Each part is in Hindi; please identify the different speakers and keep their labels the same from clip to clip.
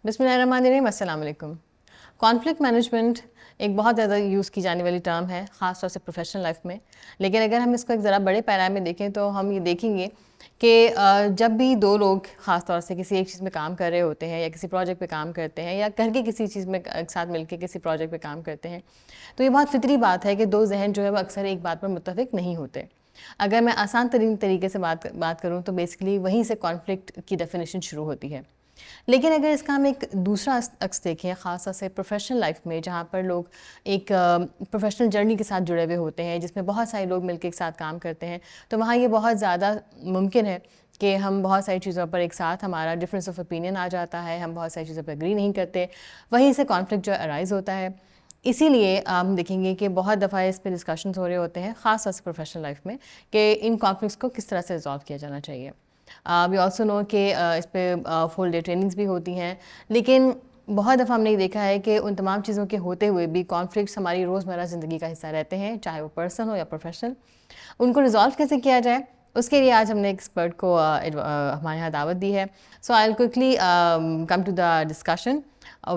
Speaker 1: बिस्मिल्लाहिर्रहमानिर्रहीम, अस्सलाम वालेकुम। कॉन्फ्लिक्ट मैनेजमेंट एक बहुत ज़्यादा यूज़ की जाने वाली टर्म है, ख़ास तौर से प्रोफेशनल लाइफ में। लेकिन अगर हम इसको एक ज़रा बड़े पैमाने में देखें तो हम ये देखेंगे कि जब भी दो लोग ख़ास तौर से किसी एक चीज़ में काम कर रहे होते हैं या किसी प्रोजेक्ट पे काम करते हैं या करके किसी चीज़ में एक साथ मिलकर किसी प्रोजेक्ट पे काम करते हैं, तो ये बहुत फितरी बात है कि दो जहन जो है वो अक्सर एक बात पर मुत्तफ़िक नहीं होते। अगर मैं आसान तरीन तरीके से बात करूँ तो बेसिकली वहीं से कॉन्फ्लिक्ट की डेफिनेशन शुरू होती है। लेकिन अगर इसका हम एक दूसरा अक्स देखें, ख़ास तौर से प्रोफेशनल लाइफ में, जहाँ पर लोग एक प्रोफेशनल जर्नी के साथ जुड़े हुए होते हैं, जिसमें बहुत सारे लोग मिलकर एक साथ काम करते हैं, तो वहाँ ये बहुत ज़्यादा मुमकिन है कि हम बहुत सारी चीज़ों पर एक साथ हमारा डिफरेंस ऑफ ओपिनियन आ जाता है, हम बहुत सारी चीज़ों पर एग्री नहीं करते, वहीं से कॉन्फ्लिक्ट जो अराइज़ होता है। इसीलिए हम देखेंगे कि बहुत दफ़ा इस पर डिस्कशंस हो रहे होते हैं, ख़ास तौर से प्रोफेशनल लाइफ में, कि इन कॉन्फ्लिक्ट्स को किस तरह से रिजॉल्व किया जाना चाहिए। वी ऑल्सो नो कि इस पर फुल डे ट्रेनिंग्स भी होती हैं, लेकिन बहुत दफ़ा हमने देखा है कि उन तमाम चीज़ों के होते हुए भी कॉन्फ्लिक्ट्स हमारी रोज़मर्रा ज़िंदगी का हिस्सा रहते हैं, चाहे वो पर्सनल हो या प्रोफेशनल। उनको रिजॉल्व कैसे किया जाए, उसके लिए आज हमने एक्सपर्ट को हमारे यहाँ दावत दी है। So I will quickly come to the discussion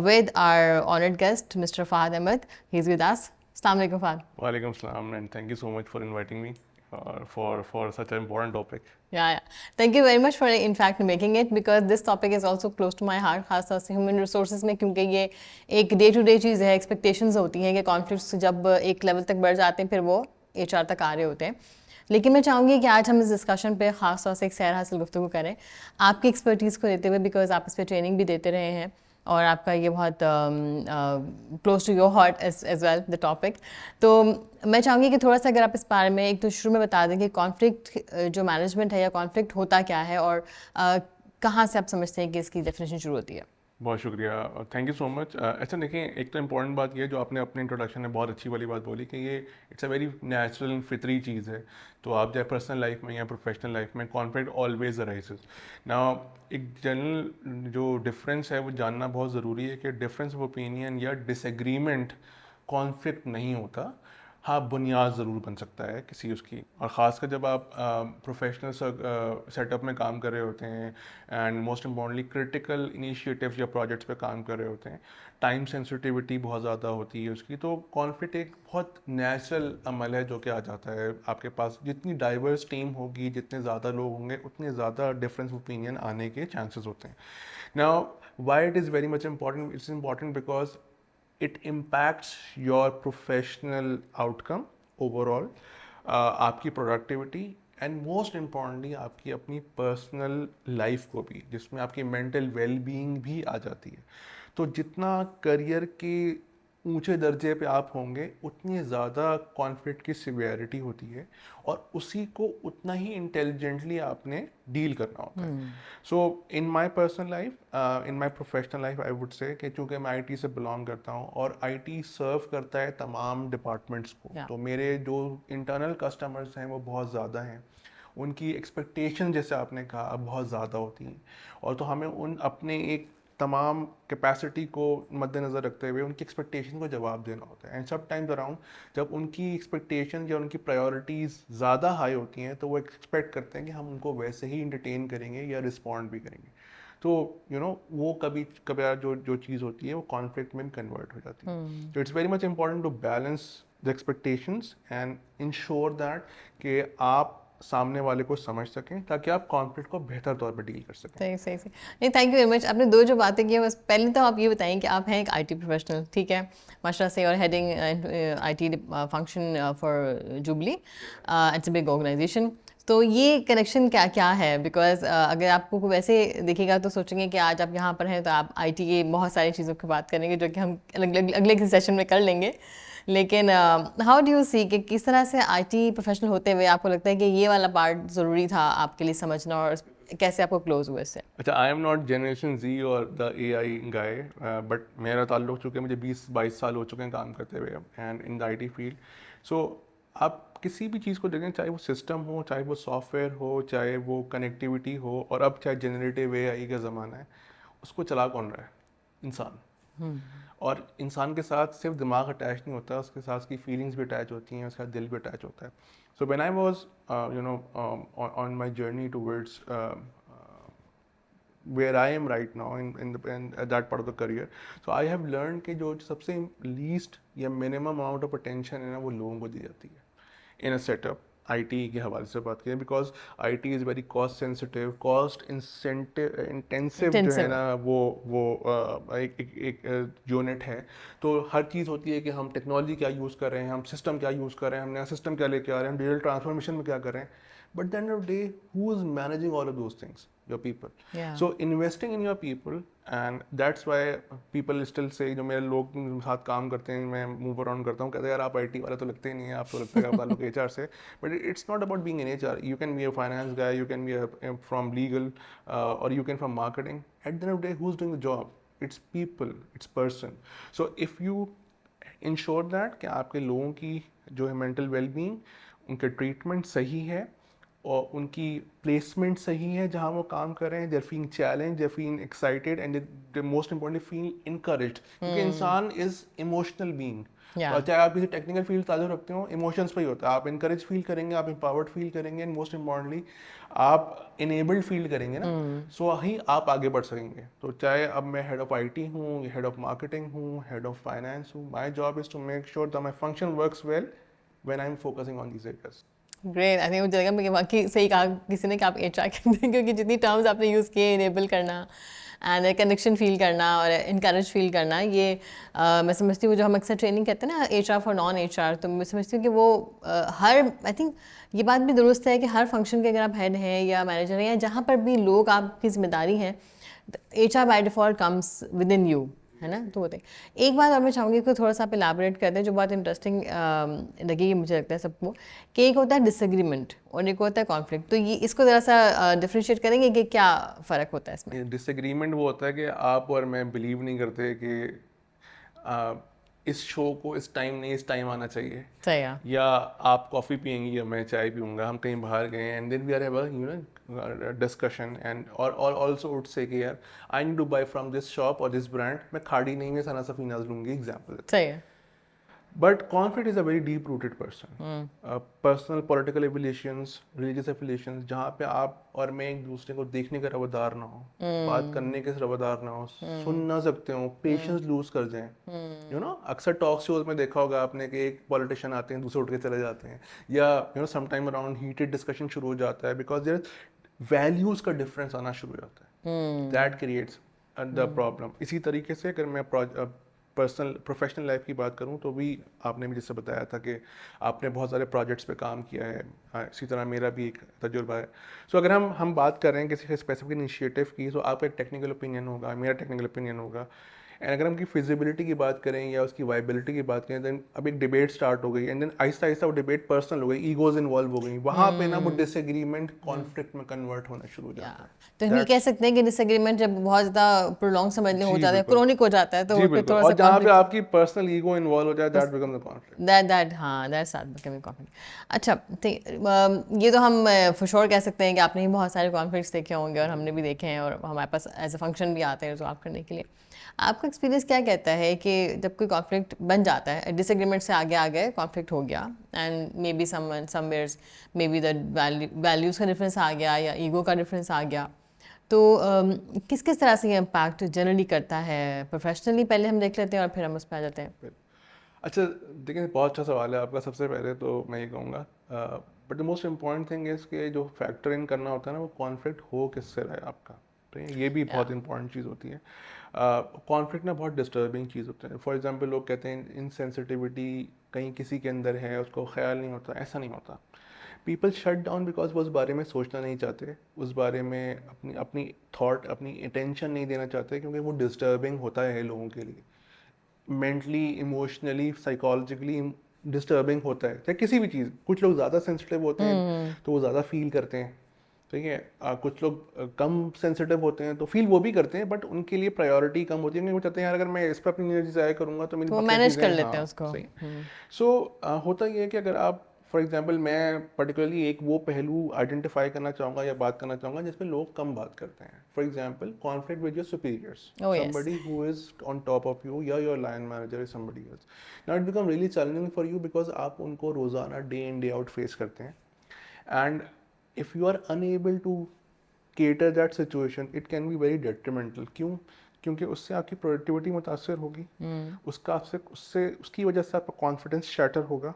Speaker 1: with our honoured guest mister Fahad Ahmed. He is with us. अस्सलाम वालेकुम Fahd.
Speaker 2: Walaikum salam and thank you so much for inviting me for such an important topic.
Speaker 1: Yeah. Thank you very much for in fact making it because this topic is also close to my heart, खास तौर से ह्यूमन रिसोर्सेज में, क्योंकि ये एक डे टू डे चीज़ है। एक्सपेक्टेशंस होती हैं कि कॉन्फ्लिक्ट्स जब एक लेवल तक बढ़ जाते हैं फिर वो HR तक आ रहे होते हैं। लेकिन मैं चाहूँगी कि आज हम इस डिस्कशन पे ख़ास तौर से एक सैर हासिल गुफ्तगू करें आपकी एक्सपर्टीज़ को देते हुए, बिकॉज आप इस पर ट्रेनिंग भी देते रहे हैं और आपका ये बहुत close to your heart as well the topic. तो मैं चाहूँगी कि थोड़ा सा अगर आप इस बारे में एक तो शुरू में बता दें कि कॉन्फ्लिक्ट जो मैनेजमेंट है या कॉन्फ्लिक्ट होता क्या है और कहाँ से आप समझते हैं कि इसकी डेफिनेशन शुरू होती है।
Speaker 2: बहुत शुक्रिया और थैंक यू सो मच। अच्छा देखिए, एक तो इम्पॉर्टेंट बात ये है जो आपने अपने इंट्रोडक्शन में बहुत अच्छी वाली बात बोली कि ये it's a very natural and फितरी चीज़ है। तो आप चाहे पर्सनल लाइफ में या प्रोफेशनल लाइफ में कॉन्फ्लिक्ट ऑलवेज अराइजेज। नाउ एक जनरल जो डिफरेंस है वो जानना बहुत ज़रूरी है कि डिफरेंस ऑफ ओपिनियन या डिसएग्रीमेंट कॉन्फ्लिक्ट नहीं होता। हाँ, बुनियाद ज़रूर बन सकता है किसी उसकी, और ख़ासकर जब आप प्रोफेशनल सेटअप में काम कर रहे होते हैं and most importantly critical initiatives या प्रोजेक्ट्स पे काम कर रहे होते हैं। टाइम सेंसिटिविटी बहुत ज़्यादा होती है उसकी, तो कॉन्फ्लिक्ट एक बहुत नेचुरल अमल है जो कि आ जाता है। आपके पास जितनी डाइवर्स टीम होगी, जितने ज़्यादा लोग होंगे, उतने ज़्यादा डिफरेंस ओपिनियन आने के चांसेस होते हैं। Now why it is very much important, it's important because it impacts your professional outcome overall, आपकी प्रोडक्टिविटी एंड मोस्ट इम्पॉर्टेंटली आपकी अपनी पर्सनल लाइफ को भी, जिसमें आपकी मेंटल वेलबींग भी आ जाती है। तो जितना करियर के ऊंचे दर्जे पे आप होंगे उतनी ज़्यादा कॉन्फ्लिक्ट की सिवियरिटी होती है और उसी को उतना ही इंटेलिजेंटली आपने डील करना होता है। So in my personal life, in my professional life I would say कि चूँकि मैं IT से बिलोंग करता हूँ और IT सर्व करता है तमाम डिपार्टमेंट्स को,
Speaker 1: या
Speaker 2: तो मेरे जो इंटरनल कस्टमर्स हैं वो बहुत ज़्यादा हैं। उनकी एक्सपेक्टेशन जैसे आपने कहा अब बहुत ज़्यादा होती हैं, और तो हमें उन अपने एक तमाम कैपेसिटी को मद्देनज़र रखते हुए उनकी एक्सपेक्टेशन को जवाब देना होता है। एंड सब टाइम्स अराउंड जब उनकी एक्सपेक्टेशन या उनकी प्रायोरिटीज़ ज़्यादा हाई होती हैं तो वो एक्सपेक्ट करते हैं कि हम उनको वैसे ही इंटरटेन करेंगे या रिस्पॉन्ड भी करेंगे। तो वो कभी कभार जो जो चीज़ होती है वो कॉन्फ्लिक्ट में कन्वर्ट हो जाती है। तो it's very much important to balance the expectations and ensure that कि आप सामने वाले को समझ सकें ताकि आप कॉन्फ्लिक्ट को बेहतर तौर पर डील कर सकें।
Speaker 1: सही सही सही। नहीं, थैंक यू वेरी मच। आपने दो जो बातें की हैं, बस पहले तो आप ये बताएं कि आप हैं एक IT प्रोफेशनल, ठीक है, माशा से, और heading IT function for jubilee. It's a big organization. तो ये कनेक्शन क्या क्या है? बिकॉज अगर आपको कोई वैसे दिखेगा तो सोचेंगे कि आज आप यहाँ पर हैं तो आप IT के बहुत सारी चीज़ों की बात करेंगे जो कि हम अगले किसी सेशन में कर लेंगे। लेकिन हाउ डू यू सी कि किस तरह से IT प्रोफेशनल होते हुए आपको लगता है कि ये वाला पार्ट ज़रूरी था आपके लिए समझना, और कैसे आपको क्लोज हुए इससे?
Speaker 2: अच्छा, आई एम नॉट जनरेशन Z और द AI गाय, बट मेरा ताल्लुक चूँकि मुझे 20-22 साल हो चुके हैं काम करते हुए and in the IT field. So आप किसी भी चीज़ को देखें, चाहे वो सिस्टम हो, चाहे वो सॉफ्टवेयर हो, चाहे वो कनेक्टिविटी हो, और अब चाहे जनरेटिव AI का ज़माना है, उसको चला कौन रहा है? इंसान। और इंसान के साथ सिर्फ दिमाग अटैच नहीं होता, उसके साथ उसकी फीलिंग्स भी अटैच होती हैं, उसका दिल भी अटैच होता है। So when I was on my journey towards where I am right now in that part of the career. So I have learned कि जो सबसे least या minimum amount of attention है ना वो लोगों को दी जाती है in a setup. आईटी के हवाले से बात करें because IT is very cost sensitive, cost intensive जो है
Speaker 1: इंटेंसिव
Speaker 2: ना, वो एक यूनिट है. तो हर चीज़ होती है कि हम टेक्नोलॉजी क्या यूज़ कर रहे हैं, हम सिस्टम क्या यूज़ कर रहे हैं, हम नया सिस्टम क्या लेके आ रहे हैं, हम डिजिटल ट्रांसफॉर्मेशन में क्या कर रहे हैं. But at the end of the day, who is managing all of those things? Your people.
Speaker 1: Yeah.
Speaker 2: So investing in your people, and that's why people still say, जो मेरे लोग साथ काम करते हैं, मैं मूव अराउंड करता हूँ, कहते हैं यार आप आईटी वाले तो लगते ही नहीं है, आप तो लगता है आप ताल्लुक एचआर से. But it's not about being in HR. You can be a finance guy, you can be from legal, or you can from marketing. At the end of the day, who's doing the job? It's people, it's person. So if you ensure that कि आपके लोगों की जो है मेंटल वेलबींग, उनके ट्रीटमेंट सही है और उनकी प्लेसमेंट सही है जहाँ वो काम कर रहे हैं, they're feeling challenge, they're feeling excited, and they most importantly feel encouraged, क्योंकि इंसान इज इमोशनल बीइंग.
Speaker 1: Yeah.
Speaker 2: तो चाहे आप किसी टेक्निकल फील्ड ताल्लुक रखते हो, इमोशंस पे ही होता है. आप इनकरेज फील करेंगे, आप एम्पावर्ड फील करेंगे, एंड मोस्ट इंपॉर्टेंटली आप इनेबल्ड फील करेंगे ना, सो ही आप आगे बढ़ सकेंगे. तो चाहे अब मैं हेड ऑफ आईटी हूँ, हेड ऑफ मार्केटिंग हूँ, हेड ऑफ फाइनेंस हूँ, my job is to make sure that my function works well when I am focusing on these areas.
Speaker 1: Great. I think मुझे लगा मैं वाकई सही कहा किसी ने कि आप एचआर करते हैं, क्योंकि जितनी टर्म्स आपने यूज़ किए, इनेबल करना एंड कनेक्शन फील करना और इनकरेज फील करना, ये मैं समझती हूँ जो हम अक्सर ट्रेनिंग कहते हैं ना एचआर फॉर नॉन एचआर, तो मैं समझती हूँ कि वो हर आई थिंक ये बात भी दुरुस्त है कि हर फंक्शन के अगर आप हेड हैं या मैनेजर हैं या जहाँ पर भी लोग आपकी जिम्मेदारी हैं, HR by default comes with in you, है ना. तो होते एक बात और मैं चाहूँगी कि थोड़ा सा आप इलाबोरेट कर दें जो बहुत इंटरेस्टिंग लगेगी मुझे लगता है सबको, कि एक होता है डिसएग्रीमेंट और एक होता है कॉन्फ्लिक्ट. तो ये इसको ज़रा सा डिफ्रेंशिएट करेंगे कि क्या फ़र्क होता है इसमें.
Speaker 2: डिसएग्रीमेंट वो होता है कि आप और मैं बिलीव नहीं करते कि इस शो को इस टाइम नहीं, इस टाइम आना चाहिए,
Speaker 1: सही है.
Speaker 2: या आप कॉफ़ी पियेंगी या मैं चाय पीऊँगा, हम कहीं बाहर गए and then we are have discussion, and और ऑल्सो वुड से कि यार I need to buy from this shop और दिस ब्रांड, मैं खाड़ी नहीं, मैं सना सफीनाज लूँगी, एग्जाम्पल.
Speaker 1: सही है.
Speaker 2: But conflict is a very deep rooted person. Personal political affiliations, religious affiliations, जहाँ पे आप और मैं एक दूसरे को देखने का रवैदार ना हो, बात करने के रवैदार ना हो, सुन ना सकते हो, पेशेंस लूज कर जाएं. अक्सर टॉक शोज में देखा होगा आपने कि एक पॉलिटिशियन आते हैं, दूसरे उठ के चले जाते हैं, या समटाइम अराउंड हीटेड डिस्कशन शुरू हो जाता है बिकॉज देयर वैल्यूज का डिफरेंस आना शुरू हो जाता है. That creates the problem. इसी तरीके से अगर मैं पर्सनल प्रोफेशनल लाइफ की बात करूं तो भी आपने मुझे जैसे बताया था कि आपने बहुत सारे प्रोजेक्ट्स पे काम किया है, इसी तरह मेरा भी एक तजुर्बा है. सो अगर हम बात कर रहे हैं किसी स्पेसिफिक इनिशिएटिव की, तो आपका एक टेक्निकल ओपिनियन होगा, मेरा टेक्निकल ओपिनियन होगा, एंड अगर हम की फिजिबिलिटी की बात करें या उसकी वाइबिलिटी की बात करें, देन अब एक डिबेट स्टार्ट हो गई, एंड देन आहिस्ता आहिस्ता वो डिबेट पर्सनल हो गई, ईगोज इन्वॉल्व हो गई, वहाँ पे ना वो डिसएग्रीमेंट कॉन्फ्लिक्ट में कन्वर्ट होना शुरू हो जाता है.
Speaker 1: तो हम ये कह सकते हैं कि डिसएग्रीमेंट जब बहुत ज़्यादा प्रोलॉन्ग समझ लें हो
Speaker 2: जी
Speaker 1: जाता है,
Speaker 2: बिल्कुल.
Speaker 1: क्रोनिक हो जाता है, तो
Speaker 2: जी
Speaker 1: फिर
Speaker 2: बिल्कुल.
Speaker 1: थोड़ा
Speaker 2: और
Speaker 1: सा
Speaker 2: जहाँ पे
Speaker 1: conflict-
Speaker 2: आपकी पर्सनल ईगो इन्वॉल्व हो जाए, that becomes the conflict.
Speaker 1: That हाँ दैट साथ बिकमिंग कॉन्फ्लिक्ट. अच्छा, तो ये तो हम फॉर श्योर कह सकते हैं कि आपने ही बहुत सारे कॉन्फ्लिक्ट्स देखे होंगे और हमने भी देखे हैं, और हमारे पास एज अ फंक्शन भी आते हैं रिजॉल्व करने के लिए. आपका एक्सपीरियंस क्या कहता है कि जब कोई कॉन्फ्लिक्ट बन जाता है, डिसएग्रीमेंट से आगे आ गए, कॉन्फ्लिक्ट हो गया, and maybe somewheres maybe the values का डिफरेंस आ गया या ईगो का डिफरेंस आ गया, तो किस किस तरह से ये इम्पैक्ट जनरली करता है प्रोफेशनली, पहले हम देख लेते हैं और फिर हम उस पर आ जाते हैं.
Speaker 2: अच्छा देखिए, बहुत अच्छा सवाल है आपका. सबसे पहले तो मैं ये कहूँगा, but the most important thing is कि जो फैक्टर इन करना होता है ना, वो कॉन्फ्लिक्ट हो किससे रहा है आपका. तो ये भी बहुत इंपॉर्टेंट चीज़ होती है. कॉन्फ्लिक्ट ना बहुत डिस्टर्बिंग चीज़ होता है. फॉर एग्जांपल लोग कहते हैं इनसेंसिटिविटी कहीं किसी के अंदर है, उसको ख्याल नहीं होता. ऐसा नहीं होता. पीपल शट डाउन बिकॉज वो उस बारे में सोचना नहीं चाहते, उस बारे में अपनी अपनी थॉट, अपनी अटेंशन नहीं देना चाहते, क्योंकि वो डिस्टर्बिंग होता है लोगों के लिए. मेंटली, इमोशनली, साइकोलॉजिकली डिस्टर्बिंग होता है, चाहे किसी भी चीज़. कुछ लोग ज़्यादा सेंसिटिव होते हैं तो वो ज़्यादा फील करते हैं, ठीक है. कुछ लोग कम सेंसिटिव होते हैं तो फील वो भी करते हैं, बट उनके लिए प्रायोरिटी कम होती है, क्योंकि वो चाहते हैं यार अगर मैं इस पर अपनी एनर्जी ज़ाया करूँगा तो मेरी
Speaker 1: तो वो
Speaker 2: बाकी
Speaker 1: मैनेज कर
Speaker 2: चीज़ें,
Speaker 1: लेते हैं
Speaker 2: हाँ
Speaker 1: उसको.
Speaker 2: सही. सो होता ये है कि अगर आप फॉर एग्जांपल, मैं पर्टिकुलरली एक वो पहलू आइडेंटिफाई करना चाहूँगा या बात करना चाहूँगा जिसमें लोग कम बात करते हैं. For example, conflict with your superiors,
Speaker 1: Oh, yes.
Speaker 2: somebody who is on top of you, या your line manager is somebody else. Now it become really challenging for you because आप उनको रोज़ाना day in day out face करते हैं, and if you are unable to cater that situation, it can be very detrimental. क्यों? क्योंकि उससे आपकी प्रोडक्टिविटी मुतासर होगी, उसका आपसे उससे उसकी वजह से आपका कॉन्फिडेंस शैटर होगा,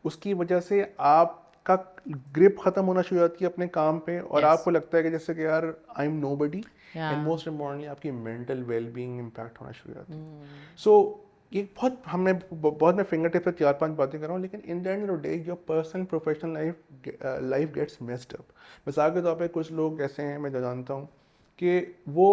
Speaker 2: उसकी वजह से आपका ग्रिप खत्म होना शुरू हो जाती है अपने काम पे, और
Speaker 1: Yes.
Speaker 2: आपको लगता है कि जैसे कि यार I am nobody,
Speaker 1: Yeah.
Speaker 2: And most importantly आपकी मेंटल वेलबींग इम्पैक्ट होना शुरू हो जाती है. सो ये बहुत मैं फिंगर टिप पे 4-5 बातें कर रहा हूँ, लेकिन in the end of the day your personal professional life gets messed up. मिसाल के तौर पे कुछ लोग ऐसे हैं, मैं जानता हूँ कि वो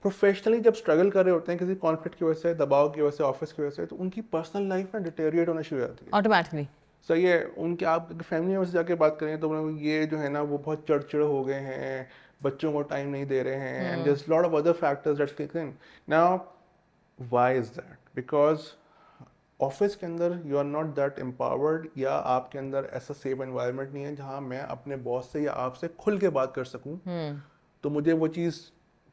Speaker 2: प्रोफेशनली जब स्ट्रगल कर रहे होते हैं किसी कॉन्फ्लिक्ट की वजह से, दबाव की वजह से, ऑफिस की वजह से, तो उनकी पर्सनल लाइफ में डिटेरिएट होना शुरू हो जाती है
Speaker 1: ऑटोमेटिकली.
Speaker 2: सही है. उनके आप फैमिली मेम्बर से जाके बात करें तो ये जो है ना वो बहुत चिड़चिड़ हो गए हैं, बच्चों को टाइम नहीं दे रहे हैं, and there is lot of other factors that's kick in. Now why is that? Because office के अंदर you are not that empowered, या आपके अंदर ऐसा सेफ एनवायरनमेंट नहीं है जहाँ मैं अपने बॉस से या आपसे खुल के बात कर सकूँ. तो मुझे वो चीज़,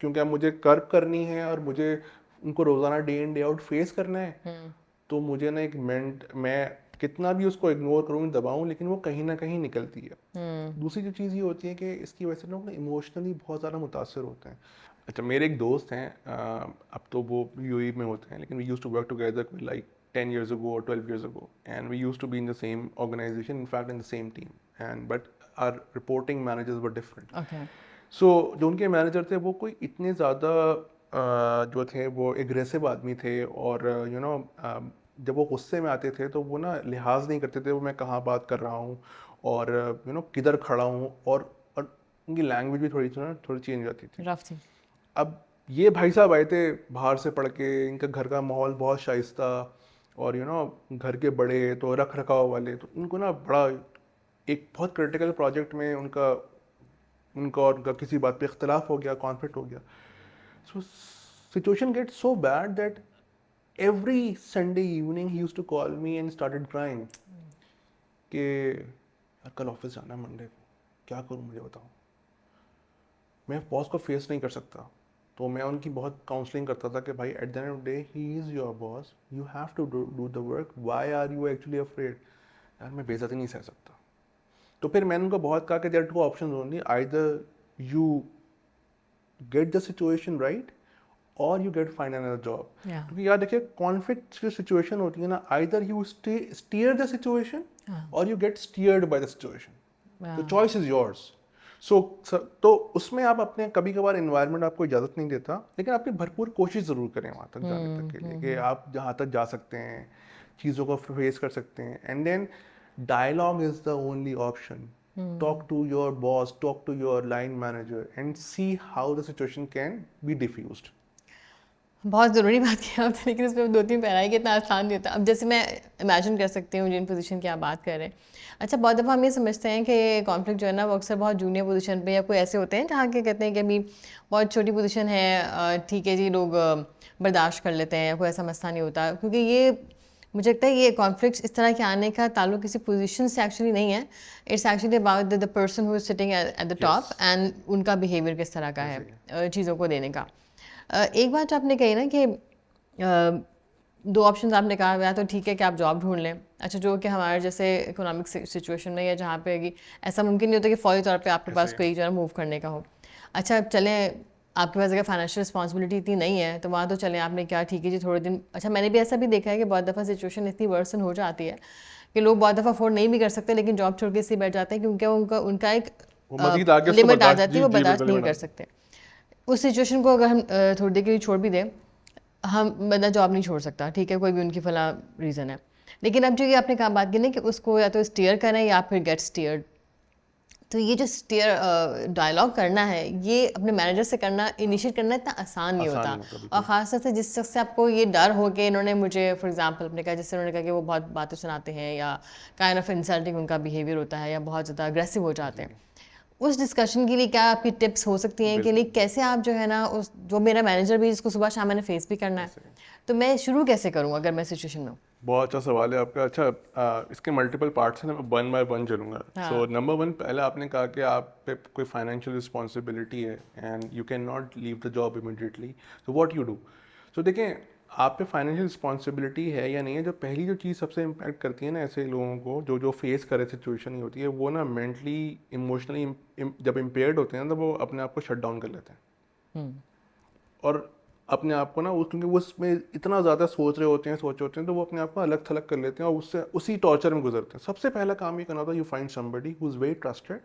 Speaker 2: क्योंकि अब मुझे कर्व करनी है और मुझे उनको रोज़ाना day in day out face करना है, तो मुझे ना मैं कितना भी उसको इग्नोर करूँ, दबाऊँ, लेकिन वो कहीं ना कहीं निकलती है. दूसरी जो चीज़ ये होती है कि इसकी वजह से लोग ना इमोशनली बहुत ज़्यादा मुतासर होते हैं. अच्छा, मेरे एक दोस्त हैं, अब तो वो यूएई में होते हैं, लेकिन we used to work together like 10 years ago or 12 years ago, and we used to be in the same organization, in fact in the same team, and but our reporting managers were different.
Speaker 1: Okay.
Speaker 2: सो जो उनके मैनेजर थे वो कोई इतने ज़्यादा जो थे वो एग्रेसिव आदमी थे, और जब वो गुस्से में आते थे तो वो ना लिहाज नहीं करते थे वो मैं कहाँ बात कर रहा हूँ, और किधर खड़ा हूँ, और उनकी लैंग्वेज भी थोड़ी चेंज हो जाती थी.
Speaker 1: रफ थी.
Speaker 2: अब ये भाई साहब आए थे बाहर से पढ़ के, इनका घर का माहौल बहुत शाइस्ता, और घर के बड़े तो रख रखाव वाले, तो उनको ना बड़ा एक बहुत क्रिटिकल प्रोजेक्ट में उनका और उनका किसी बात पे इख्तलाफ हो गया, कॉन्फ्लिक्ट हो गया. So situation get so bad that every Sunday evening he used to call me and started crying कि यार कल ऑफिस जाना है मंडे को, क्या करूँ मुझे बताओ, मैं बॉस को फेस नहीं कर सकता. तो मैं उनकी बहुत काउंसलिंग करता था कि भाई at the end of day he is your boss, you have to do the work, why are you actually afraid. यार मैं बेइज्जती नहीं सह सकता. तो फिर मैंने उनको बहुत कहा कि there are two options only, either you get the situation right और you get find another job. क्योंकि यार देखिए कॉन्फ्लिक्ट की सिचुएशन होती है ना, either you steer the situation और you get steered by the situation. The choice is yours. तो उसमें आप अपने कभी कभार इन्वायरमेंट आपको इजाज़त नहीं देता, लेकिन आपकी भरपूर कोशिश ज़रूर करें वहाँ तक जाने तक के लिए कि आप जहाँ तक जा सकते हैं, चीज़ों को फेस कर सकते हैं. And then dialogue is the only option. Talk to your boss, talk to your line manager, and see how the situation can be diffused.
Speaker 1: बहुत ज़रूरी बात की आपने, लेकिन इसमें 2-3 पैराई कि इतना आसान नहीं होता. अब जैसे मैं इमेजिन कर सकती हूँ जिन पोजीशन की आप बात कर रहे हैं. अच्छा, बहुत दफ़ा हम ये समझते हैं कि कॉन्फ्लिक्ट जो है ना वो अक्सर बहुत जूनियर पोजीशन पे या कोई ऐसे होते हैं जहाँ के कहते हैं कि अभी बहुत छोटी पोजीशन है, ठीक है जी, लोग बर्दाश्त कर लेते हैं, कोई ऐसा मसला नहीं होता. क्योंकि ये मुझे लगता है ये कॉन्फ्लिक्ट इस तरह के आने का ताल्लुक किसी पोजीशन से एक्चुअली नहीं है. It's actually about the person who is sitting at the top and उनका बिहेवियर किस तरह का है चीज़ों को देने का. एक बात जो आपने कही ना कि 2 ऑप्शंस आपने कहा, या तो ठीक है कि आप जॉब ढूंढ लें. अच्छा, जो कि हमारे जैसे इकोनॉमिक सिचुएशन में या जहाँ पे ऐसा मुमकिन नहीं होता कि फौरी तौर पे आपके पास कोई जो है मूव करने का हो. अच्छा, चलें आपके पास अगर फाइनेंशियल रिस्पॉन्सिबिलिटी इतनी नहीं है तो वहाँ तो चलें, आपने क्या ठीक है जी थोड़े दिन. अच्छा, मैंने भी ऐसा भी देखा है कि बहुत दफ़ा सिचुएशन इतनी वर्सन हो जाती है कि लोग बहुत दफ़ा अफोर्ड नहीं भी कर सकते, लेकिन जॉब छोड़ के इसलिए बैठ जाते हैं क्योंकि उनका एक लिमिट आ जाती है, वो बर्दाश्त नहीं कर सकते. उस सिचुएशन को अगर हम थोड़ी देर के लिए छोड़ भी दें, हम बंदा जॉब नहीं छोड़ सकता, ठीक है, कोई भी उनकी फला रीज़न है. लेकिन अब जो ये आपने कहा बात की ना कि उसको या तो स्टीयर करें या फिर गेट स्टीयर्ड, तो ये जो स्टीयर डायलॉग करना है ये अपने मैनेजर से करना, इनिशिएट करना इतना आसान नहीं होता. और ख़ासतौर से जिस शख्स से आपको ये डर हो कि इन्होंने मुझे फॉर एग्जांपल अपने कहा, जैसे उन्होंने कहा कि वो बहुत बातें सुनाते हैं या काइंड ऑफ इंसल्टिंग उनका बिहेवियर होता है या बहुत ज़्यादा अग्रेसिव हो जाते हैं. उस डिस्कशन के लिए क्या आपकी टिप्स हो सकती हैं कि लिए कैसे आप जो है ना उस जो मेरा मैनेजर भी जिसको सुबह शाम मैंने फेस भी करना है, तो मैं शुरू कैसे करूँ अगर मैं सिचुएशन में हूँ?
Speaker 2: बहुत अच्छा सवाल है आपका. अच्छा, इसके मल्टीपल पार्ट्स हैं, मैं 1 by 1 चलूँगा. सो नंबर 1, पहले आपने कहा कि आप पे कोई फाइनेंशियल रिस्पॉन्सिबिलिटी है and you can not leave the job immediately, so what you do. So देखें, आप पे फाइनेंशियल रिस्पॉन्सिबिलिटी है या नहीं है, जो पहली जो चीज़ सबसे इम्पैक्ट करती है ना ऐसे लोगों को जो जो फेस करे सिचुएशन ही होती है, वो ना मेंटली इमोशनली जब इम्पेयर्ड होते हैं तो वो अपने आप को शट डाउन कर लेते हैं
Speaker 1: हम्म,
Speaker 2: और अपने आप को ना क्योंकि वो उसमें इतना ज़्यादा सोच रहे होते हैं तो वो अपने आप को अलग थलग कर लेते हैं और उससे उसी टॉर्चर में गुजरते हैं। सबसे पहला काम ये करना होता है, you find somebody who is very trusted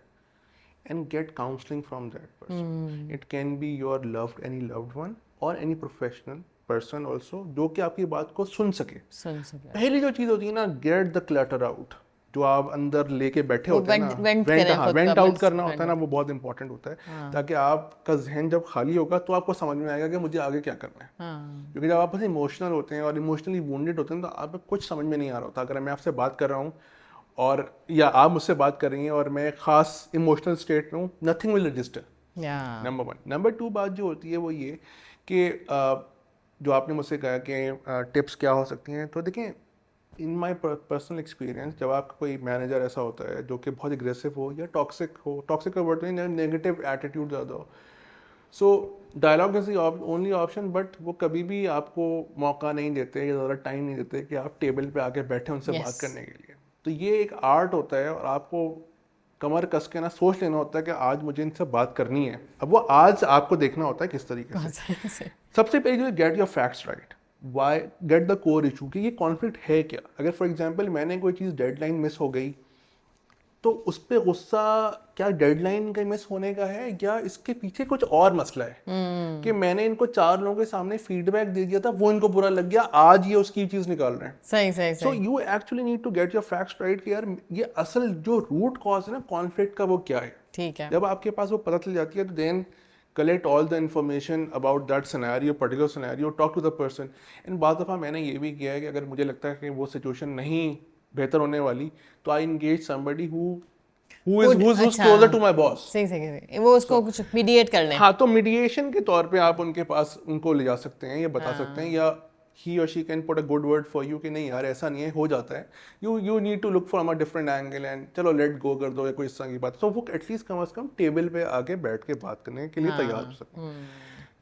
Speaker 2: and get counseling from that person. It can be your any loved one or any professional person also जो कि आपकी बात को सुन सके।
Speaker 1: सुन सके,
Speaker 2: पहली जो चीज़ होती है ना, get the clutter out, जो आप अंदर लेके बैठे
Speaker 1: वो
Speaker 2: होते हैं ना,
Speaker 1: वेंट
Speaker 2: वेंट
Speaker 1: करें
Speaker 2: हाँ
Speaker 1: खुद का
Speaker 2: वेंट आउट
Speaker 1: बस,
Speaker 2: करना होता है ना,
Speaker 1: vent।
Speaker 2: वो बहुत इंपॉर्टेंट होता है
Speaker 1: हाँ
Speaker 2: ताकि आपका जहन जब खाली होगा तो आपको समझ में आएगा कि मुझे आगे क्या करना है।
Speaker 1: हाँ
Speaker 2: क्योंकि जब आप बस इमोशनल होते हैं और इमोशनली वुंडेड होते हैं तो आपको कुछ समझ में नहीं आ रहा होता। अगर मैं आपसे बात कर रहा हूँ और या आप मुझसे बात कर रही हैं और मैं खास इमोशनल स्टेट में हूँ, नथिंग विल रजिस्टर,
Speaker 1: या
Speaker 2: नंबर वन। नंबर टू बात जो होती है वो ये कि जो आपने मुझसे कहा कि टिप्स क्या हो सकती हैं, तो देखिए इन माय पर्सनल एक्सपीरियंस जब आपका कोई मैनेजर ऐसा होता है जो कि बहुत एग्रेसिव हो या टॉक्सिक हो, टॉक्सिक का वर्ड नहीं, नेगेटिव एटीट्यूड ज़्यादा हो, so dialogue is the only option, but वो कभी भी आपको मौका नहीं देते या ज़्यादा टाइम नहीं देते कि आप टेबल पे आके बैठे उनसे बात
Speaker 1: यस,
Speaker 2: करने के लिए। तो ये एक आर्ट होता है और आपको कमर कस के ना सोच लेना होता है कि आज मुझे इनसे बात करनी है। अब वो आज आपको देखना होता है किस तरीके
Speaker 1: कौन
Speaker 2: से।
Speaker 1: से
Speaker 2: सबसे पहले जो get your facts right, why get the core issue कि ये कॉन्फ्लिक्ट है क्या। अगर फॉर एग्जांपल मैंने कोई चीज़ डेडलाइन मिस हो गई तो उस पर गुस्सा क्या डेडलाइन के मिस होने का है या इसके पीछे कुछ और मसला है कि मैंने इनको 4 लोगों के सामने फीडबैक दे दिया था, वो इनको बुरा लग गया, आज ये उसकी चीज़ निकाल रहे हैं।
Speaker 1: सही सही
Speaker 2: सो
Speaker 1: सही,
Speaker 2: you actually need to get your facts right कि यार ये असल जो रूट कॉज है ना कॉन्फ्लिक्ट का, वो क्या है।
Speaker 1: ठीक है,
Speaker 2: जब आपके पास वो पता चल जाती है तो then collect all the information about that scenario, particular scenario, talk to the person. And बहुत दफ़ा मैंने ये भी किया है कि अगर मुझे लगता है कि वो सिचुएशन नहीं बेहतर होने वाली तो आई एंगेज समबडी
Speaker 1: गुड,
Speaker 2: who's
Speaker 1: अच्छा,
Speaker 2: closer to my boss.
Speaker 1: सही सही सही, वो उसको कुछ मीडिएट कर लें।
Speaker 2: हाँ, तो मीडिएशन के तौर पे आप उनके पास उनको ले जा सकते हैं, या बता सकते हैं,
Speaker 1: हाँ
Speaker 2: या ही और she can put a good word for you कि नहीं यार ऐसा नहीं है, हो जाता है, you need to look from a different angle and चलो लेट गो कर दो या कोई इस तरह की बात। तो वो एटलीस्ट कम से कम टेबल पे आके बैठ के बात करने के लिए तैयार हो
Speaker 1: हाँ,
Speaker 2: सकें।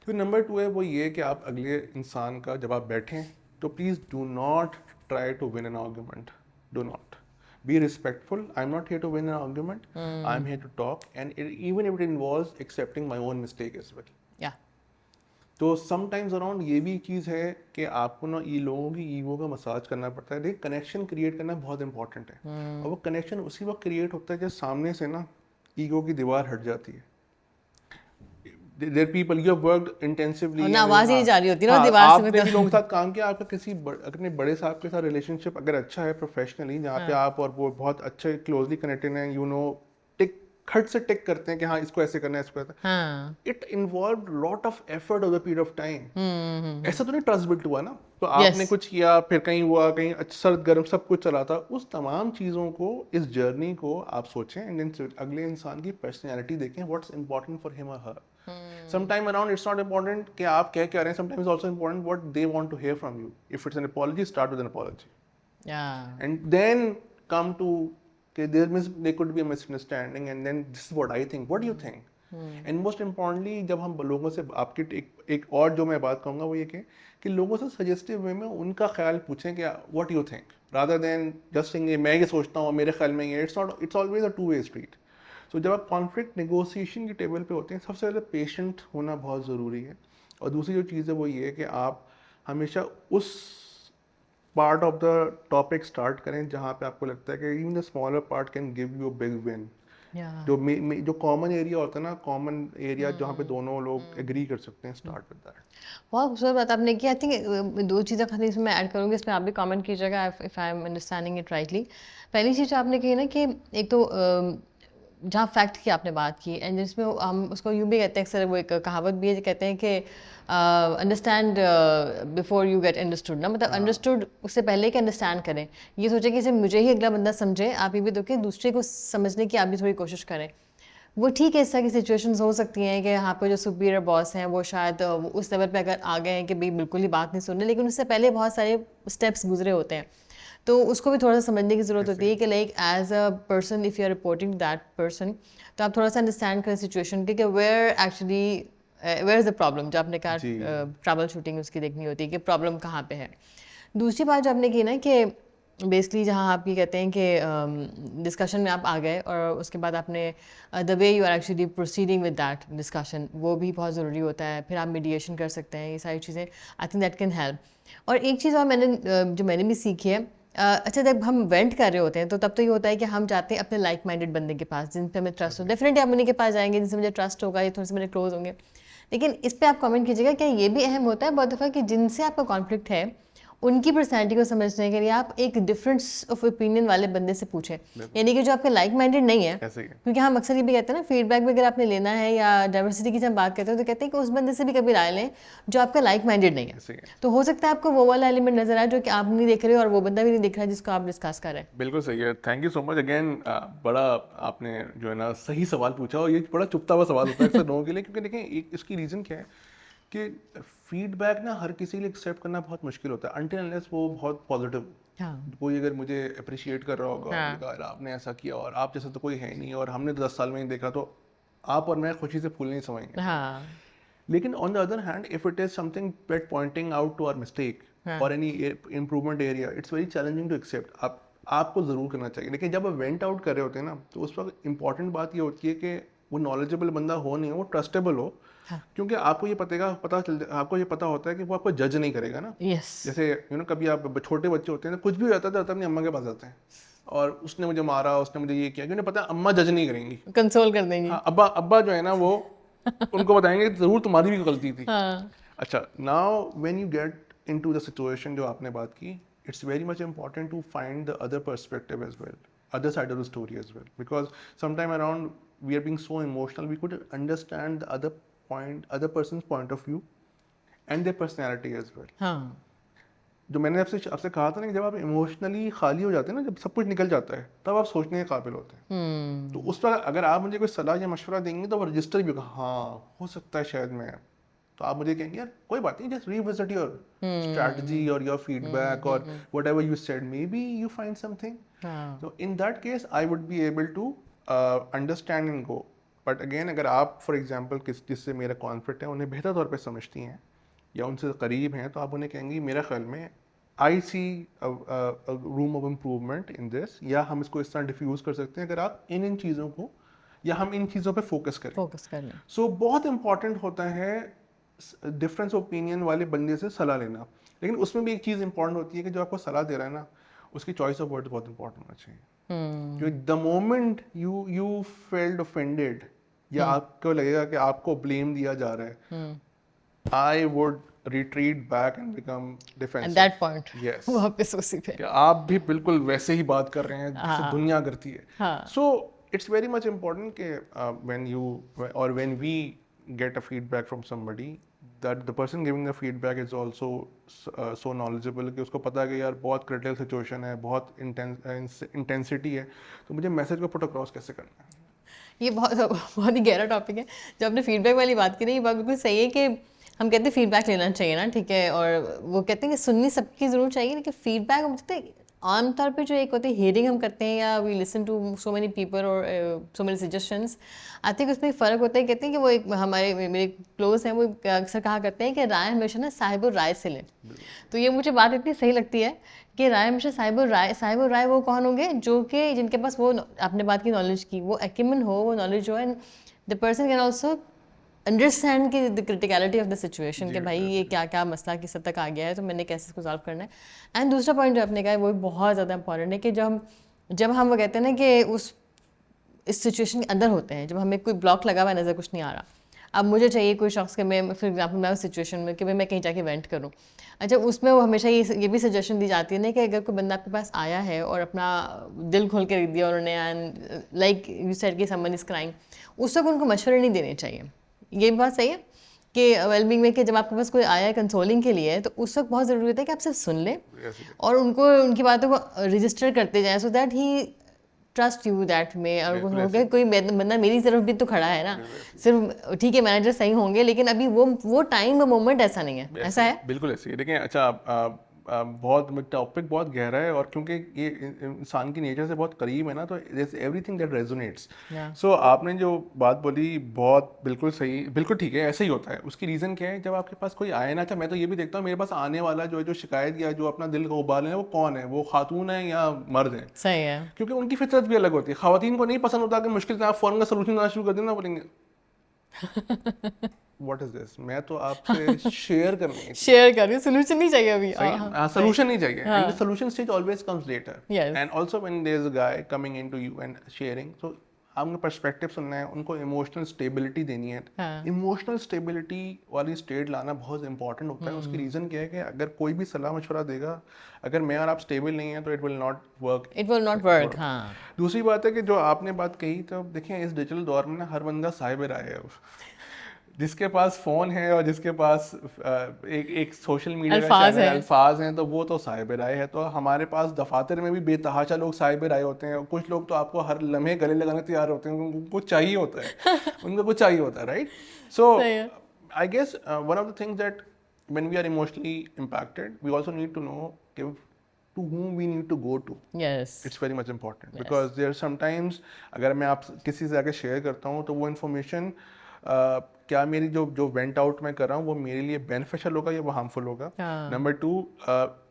Speaker 2: फिर नंबर 2 है वो ये कि आप अगले इंसान का जब आप बैठें तो please do not try to win an argument, do not be respectful. I'm not here to win an argument. I'm here to talk, and even if it involves accepting my own mistake as well.
Speaker 1: या
Speaker 2: तो समटाइम्स अराउंड ये भी चीज़ है कि आपको ना ये लोगों की ईगो का मसाज करना पड़ता है। देखिए कनेक्शन क्रिएट करना बहुत इंपॉर्टेंट है, और वो कनेक्शन उसी वक्त क्रिएट होता है जब सामने से ना ईगो की दीवार हट जाती है। There people you have worked intensively,
Speaker 1: और ना आवाज ही नहीं जा रही होती ना उस
Speaker 2: हाँ,
Speaker 1: दीवार से भी
Speaker 2: आपने भी लोगों
Speaker 1: तो।
Speaker 2: के साथ काम किया, आपका किसी अपने बड़े साहब के साथ रिलेशनशिप अगर अच्छा है प्रोफेशनली, जहाँ पे
Speaker 1: हाँ
Speaker 2: आप और वो बहुत अच्छे क्लोजली कनेक्टेड हैं, यू नो टिक खट से टिक करते हैं कि हाँ इसको ऐसे करना है, इसको ऐसे,
Speaker 1: हाँ,
Speaker 2: it involve lot of effort over the period of time. ऐसा तो नहीं ट्रस्ट बिल्ड हुआ ना, तो आपने
Speaker 1: यस,
Speaker 2: कुछ किया फिर कहीं हुआ, कहीं सर्द गर्म सब कुछ चला था, उस तमाम चीज़ों को, इस जर्नी को आप सोचें एंड देन अगले इंसान की पर्सनैलिटी देखें, व्हाट्स इंपॉर्टेंट फॉर हिम और हर। Sometime around it's not important कि आप क्या कह रहे हैं, sometimes it's also important what they want to hear from you. If it's an apology, start with an apology.
Speaker 1: या
Speaker 2: And then come to okay, there could be a misunderstanding, and then this is what I think. What do you think? And most importantly, जब हम लोगों से आपकी एक और जो मैं बात कहूँगा वो ये कि लोगों से सजेस्टिव वे में उनका ख्याल पूछें कि what do you think, rather than just saying मैं ये सोचता हूँ मेरे ख्याल में ये, it's always a two-way street. So जब आप कॉन्फ्लिक्ट नेगोशिएशन की टेबल पे होते हैं, सबसे ज़्यादा पेशेंट होना बहुत ज़रूरी है। और दूसरी जो चीज़ है वो ये है कि आप हमेशा उस part of the topic start करें जहाँ पे आपको लगता है कि even the smaller part can give you a big win.
Speaker 1: या
Speaker 2: जो कॉमन एरिया होता है ना, कॉमन एरिया जहाँ पे दोनों लोग एग्री कर सकते हैं, स्टार्ट विद दैट।
Speaker 1: बहुत खूबसूरत बात आपने की। आई थिंक दो चीज़ें खाली इसमें ऐड करूँगी, इसमें आप भी कमेंट कीजिएगा if I am understanding it rightly. पहली चीज़ आपने कही ना कि एक तो जहाँ फैक्ट की आपने बात की, एंड जिसमें हम उसको यूँ भी कहते हैं, अक्सर वो एक कहावत भी है जो कहते हैं कि understand before you get understood ना, मतलब अंडरस्टूड उससे पहले कि अंडरस्टैंड करें। ये सोचें कि सिर्फ मुझे ही अगला बंदा समझे, आप ये भी दो कि दूसरे को समझने की आप भी थोड़ी कोशिश करें। वो ठीक है, इस तरह की सिचुएशंस हो सकती हैं कि यहाँ पे जो सुपीरियर बॉस हैं वो शायद वो उस लेवल पे अगर आ गए हैं कि भाई बिल्कुल ही बात नहीं सुन रहे, लेकिन उससे पहले बहुत सारे स्टेप्स गुजरे होते हैं, तो उसको भी थोड़ा सा समझने की ज़रूरत होती है कि like as a person if you are reporting that person, तो आप थोड़ा सा अंडरस्टैंड करें सिचुएशन के कि where actually where is the problem, जो आपने कहा
Speaker 2: जी
Speaker 1: ट्रबल शूटिंग उसकी देखनी होती है कि प्रॉब्लम कहाँ पे है। दूसरी बात जो आपने की ना कि बेसिकली जहाँ आप ये कहते हैं कि डिस्कशन में आप आ गए और उसके बाद आपने the way you are actually proceeding with that discussion, वो भी बहुत ज़रूरी होता है। फिर आप मीडिएशन कर सकते हैं, ये सारी चीज़ें I think that can help. और एक चीज़ और जो मैंने भी सीखी है, अच्छा जब हम वेंट कर रहे होते हैं तो तब तो ये होता है कि हम जाते हैं अपने लाइक माइंडेड बंदे के पास जिन पे हमें ट्रस्ट हो। डेफिनेटली आप उन्हीं के पास जाएंगे जिनसे मुझे ट्रस्ट होगा, ये थोड़े से मेरे क्लोज होंगे। लेकिन इस पे आप कमेंट कीजिएगा, क्या ये भी अहम होता है बहुत दफ़ा कि जिनसे आपका कॉन्फ्लिक्ट है उनकी पर्सनैलिटी को समझने के लिए आप एक डिफरेंस ऑफ ओपिनियन वाले बंदे से पूछें, यानी कि जो आपके लाइक माइंडेड नहीं है।
Speaker 2: ऐसे ही
Speaker 1: क्योंकि हम अक्सर ये भी कहते हैं ना, फीडबैक भी अगर आपने लेना है या डाइवर्सिटी की जब बात करते हैं तो कहते हैं कि उस बंदे से भी कभी राय लें जो आपका लाइक माइंडेड नहीं है।
Speaker 2: ऐसे ही
Speaker 1: तो हो सकता है आपको वो वाला एलिमेंट नजर आए जो कि आप नहीं देख रहे हो और वो बंदा भी नहीं दिख रहा है जिसको आप डिस्कस कर रहे हैं।
Speaker 2: बिल्कुल सही है। Thank you so much again. बड़ा आपने जो है ना सही सवाल पूछा, और ये बड़ा चुपता हुआ सवाल होता है अक्सर लोगों के लिए, क्योंकि देखें एक इसकी रीज़न क्या है कि फीडबैक ना हर किसी के लिए एक्सेप्ट करना बहुत मुश्किल होता है अनटिल अनलेस वो बहुत पॉजिटिव।
Speaker 1: हाँ
Speaker 2: कोई अगर मुझे अप्रिशिएट कर रहा होगा,
Speaker 1: हाँ
Speaker 2: बोलेगा, "यार, आपने ऐसा किया और आप जैसा तो कोई है नहीं और हमने तो 10 साल में ही देखा", तो आप और मैं खुशी से फूल नहीं समाएंगे।
Speaker 1: हाँ
Speaker 2: लेकिन on the other hand if it is something that pointing out to our mistake
Speaker 1: हाँ
Speaker 2: और any improvement area, it's very challenging to accept. आपको ज़रूर करना चाहिए। लेकिन जब आप वेंट आउट कर रहे होते हैं ना, तो उस वक्त इंपॉर्टेंट बात ये होती है कि वो नॉलेजेबल बंदा हो, नहीं हो, वो ट्रस्टेबल हो।
Speaker 1: हाँ
Speaker 2: क्योंकि आपको ये पता होता है कि वो आपको जज नहीं करेगा ना।
Speaker 1: यस
Speaker 2: जैसे कभी आप छोटे बच्चे होते हैं ना, कुछ भी हो जाता है तो अपनी अम्मा के पास जाते हैं और उसने मुझे मारा, उसने मुझे ये किया, क्योंकि पता है अम्मा जज नहीं करेंगी।
Speaker 1: कंसोल कर देंगी।
Speaker 2: हाँ, अब्बा अब्बा जो है ना वो उनको बताएंगे ज़रूर तुम्हारी भी गलती थी।
Speaker 1: हाँ
Speaker 2: अच्छा, now when you get into the situation जो आपने बात की, it's very much important to find the other perspective as well, other side of the story as well, because sometime around we are being so emotional we could understand the other person's point of view and their personality as well.
Speaker 1: हाँ
Speaker 2: जो मैंने आपसे कहा था ना कि जब आप इमोशनली खाली हो जाते हैं ना, जब सब कुछ निकल जाता है, तब आप सोचने के काबिल होते हैं। तो उस वक्त अगर आप मुझे कोई सलाह या मशवरा देंगे तो वो रजिस्टर भी होगा, हाँ हो सकता है शायद मैं, तो आप मुझे कहेंगे यार कोई बात नहीं, जस्ट रिविजिट योर स्ट्रैटेजी और योर फीडबैक और whatever you said, maybe you find something.
Speaker 1: हाँ
Speaker 2: तो in that case I would be able to understand and go. But again अगर आप फॉर एग्जांपल जिससे मेरा कॉन्फ्लिक्ट है उन्हें बेहतर तौर पे समझती हैं या उनसे करीब हैं, तो आप उन्हें कहेंगी मेरा ख्याल में I see room of improvement in this, या हम इसको इस तरह डिफ्यूज़ कर सकते हैं अगर आप इन चीज़ों को, या हम इन चीज़ों पे फोकस करें।
Speaker 1: फोकस कर लें।
Speaker 2: सो बहुत इंपॉर्टेंट होता है डिफरेंस ओपिनियन वाले बंदे से सलाह लेना। लेकिन उसमें भी एक चीज़ इंपॉर्टेंट होती है कि जो आपको सलाह दे रहा है ना, उसकी चॉइस ऑफ वर्ड बहुत इंपॉर्टेंट होना चाहिए। क्योंकि the moment you failed offended, या आपको लगेगा कि आपको ब्लेम दिया जा रहा है, I would retreat back and become defensive.
Speaker 1: At that point,
Speaker 2: yes,
Speaker 1: वापस उसी पे।
Speaker 2: कि आप भी बिल्कुल वैसे ही बात कर रहे हैं जैसे
Speaker 1: हाँ
Speaker 2: दुनिया करती है।
Speaker 1: हाँ
Speaker 2: सो इट्स वेरी मच इम्पोर्टेंट कि when you or when we get a feedback from somebody, that the person giving the feedback is also so knowledgeable कि उसको पता है कि यार बहुत क्रिटिकल सिचुएशन है, बहुत इंटेंसिटी है, तो मुझे मैसेज को पुट अक्रॉस कैसे करना है।
Speaker 1: ये बहुत ही गहरा टॉपिक है। जब आपने फीडबैक वाली बात की ना, ये बात बिल्कुल सही है कि हम कहते हैं फीडबैक लेना चाहिए ना, ठीक है, और वो कहते हैं कि सुननी सबकी ज़रूर चाहिए, लेकिन फीडबैक हम कहते हैं आमतौर पे जो एक होती है हियरिंग हम करते हैं या we listen to so many people और so many suggestions, I think उसमें फ़र्क होता है। कहते हैं कि वो एक हमारे मेरे क्लोज हैं, वो अक्सर कहा करते हैं कि राय हमेशा ना साहिब राय से लें। तो ये मुझे बात इतनी सही लगती है कि राय हमेशा साहिब राय वो कौन होंगे जो कि जिनके पास वो आपने बात की नॉलेज की वो एक्यूमेन हो, वो नॉलेज हो, and the person can also understand कि the criticality of the situation, कि भाई ये क्या क्या मसला किस हद तक आ गया है, तो मैंने कैसे इसको सॉल्व करना है। एंड दूसरा पॉइंट जो आपने कहा है वो भी बहुत ज़्यादा इंपॉर्टेंट है कि जब हम वो कहते हैं ना कि इस सिचुएशन के अंदर होते हैं, जब हमें कोई ब्लॉक लगा हुआ नज़र कुछ नहीं आ रहा, अब मुझे चाहिए कोई शख्स के मैं फॉर एग्जाम्पल मैं उस सिचुएशन में कि भाई मैं कहीं जाके वेंट करूँ। अच्छा, उसमें वो हमेशा ये भी सजेशन दी जाती है ना कि अगर कोई बंदा आपके पास आया है और अपना दिल खोल के रख दिया उन्होंने, एंड लाइक यू सेड कि समवन इज क्राइंग, उस वक्त उनको मशवरे नहीं देने चाहिए। ये बात सही है कि वेलबींग में कि जब आपके पास कोई आया है कंसोलिंग के लिए, तो उस वक्त बहुत ज़रूरी होता है कि आप सिर्फ सुन लें और उनको उनकी बातों को रजिस्टर करते जाएं, so that he trust you that में, और हो गया कोई बंदा मेरी तरफ भी तो खड़ा है ना, सिर्फ ठीक है मैनेजर सही होंगे लेकिन अभी वो टाइम वो मोमेंट ऐसा नहीं है, ऐसा है
Speaker 2: बिल्कुल ऐसी है। देखिए, अच्छा बहुत टॉपिक बहुत गहरा है, और क्योंकि ये इंसान की नेचर से बहुत करीब है ना, तो एवरीथिंग दैट रेजोनेट्स।
Speaker 1: Yeah.
Speaker 2: सो आपने जो बात बोली बहुत बिल्कुल सही, बिल्कुल ठीक है, ऐसा ही होता है। उसकी रीज़न क्या है, जब आपके पास कोई आए ना, अच्छा मैं तो ये भी देखता हूँ मेरे पास आने वाला जो शिकायत या जो अपना दिल को उबाले है, वो कौन है, वो खातून है या मर्द है,
Speaker 1: सही है।
Speaker 2: क्योंकि उनकी फितरत भी अलग होती है। ख़वातीन को नहीं पसंद होता कि मुश्किल से आप फ़ौरन का सोल्यूशन देना शुरू कर देना, बोलेंगे व्हाट इज दिस, मैं तो आपसे शेयर करनी है चीज़।
Speaker 1: शेयर कर रही सोल्यूशन नहीं चाहिए अभी।
Speaker 2: सही,
Speaker 1: हाँ, सही।
Speaker 2: solution नहीं चाहिए, and the
Speaker 1: हाँ,
Speaker 2: solution stage always comes later.
Speaker 1: Yes.
Speaker 2: And also when there's a guy coming into you and sharing, so आपको पर्सपेक्टिव सुनना है, उनको इमोशनल स्टेबिलिटी देनी है।
Speaker 1: हाँ।
Speaker 2: इमोशनल स्टेबिलिटी वाली स्टेट लाना बहुत इंपॉर्टेंट होता है। उसकी रीज़न क्या है कि अगर कोई भी सलाह मशवरा देगा, अगर मैं और आप स्टेबल नहीं है तो it will not work.
Speaker 1: It will not work. हाँ।
Speaker 2: दूसरी बात है कि जो आपने बात कही, तो देखिए इस डिजिटल दौर में ना हर बंदा साहिब राय है। जिसके पास फ़ोन है और जिसके पास एक सोशल मीडिया का
Speaker 1: अल्फाज
Speaker 2: चैनल,
Speaker 1: है।
Speaker 2: अल्फाज हैं, तो वो तो साहिब राय है। तो हमारे पास दफातर में भी बेतहाशा लोग साहिब राय होते हैं, और कुछ लोग तो आपको हर लम्हे गले लगाने तैयार होते हैं, उनको चाहिए होता है उनको कुछ चाहिए होता है, राइट? सो
Speaker 1: सही है।
Speaker 2: I guess one of the things that when we are emotionally impacted, we also need to know to whom we need to go to.
Speaker 1: Yes.
Speaker 2: It's very much important,
Speaker 1: Yes.
Speaker 2: Because there sometimes अगर मैं आप किसी से आके शेयर करता हूँ, तो वो इन्फॉर्मेशन क्या मेरी जो वेंट आउट मैं कर रहा हूँ वो मेरे लिए बेनिफिशियल होगा या वो हार्मफुल होगा।
Speaker 1: हाँ।
Speaker 2: नंबर 2,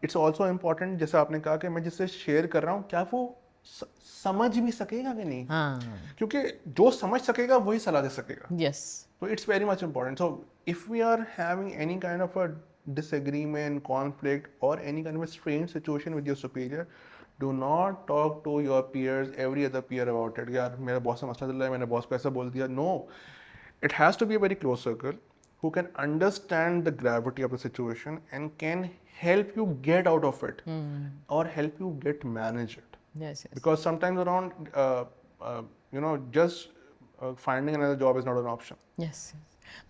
Speaker 2: इट्स ऑल्सो इम्पॉर्टेंट, जैसे आपने कहा कि मैं जिससे शेयर कर रहा हूँ क्या वो समझ भी सकेगा कि नहीं,
Speaker 1: हाँ।
Speaker 2: क्योंकि जो समझ सकेगा वही सलाह दे सकेगा।
Speaker 1: Yes.
Speaker 2: So it's very much important. So if we are having any kind of a disagreement, conflict, or any kind of a strange situation with your superior, do not talk to your peers, every other peer about it. यार मेरा बॉस से मसला चल रहा है, मैंने बॉस को ऐसा बोल दिया। No, it has to be a very close circle who can understand the gravity of the situation and can help you get out of it, or help you get manage it.
Speaker 1: Yes. Yes.
Speaker 2: Because sometimes around, just finding another job is not an option.
Speaker 1: Yes.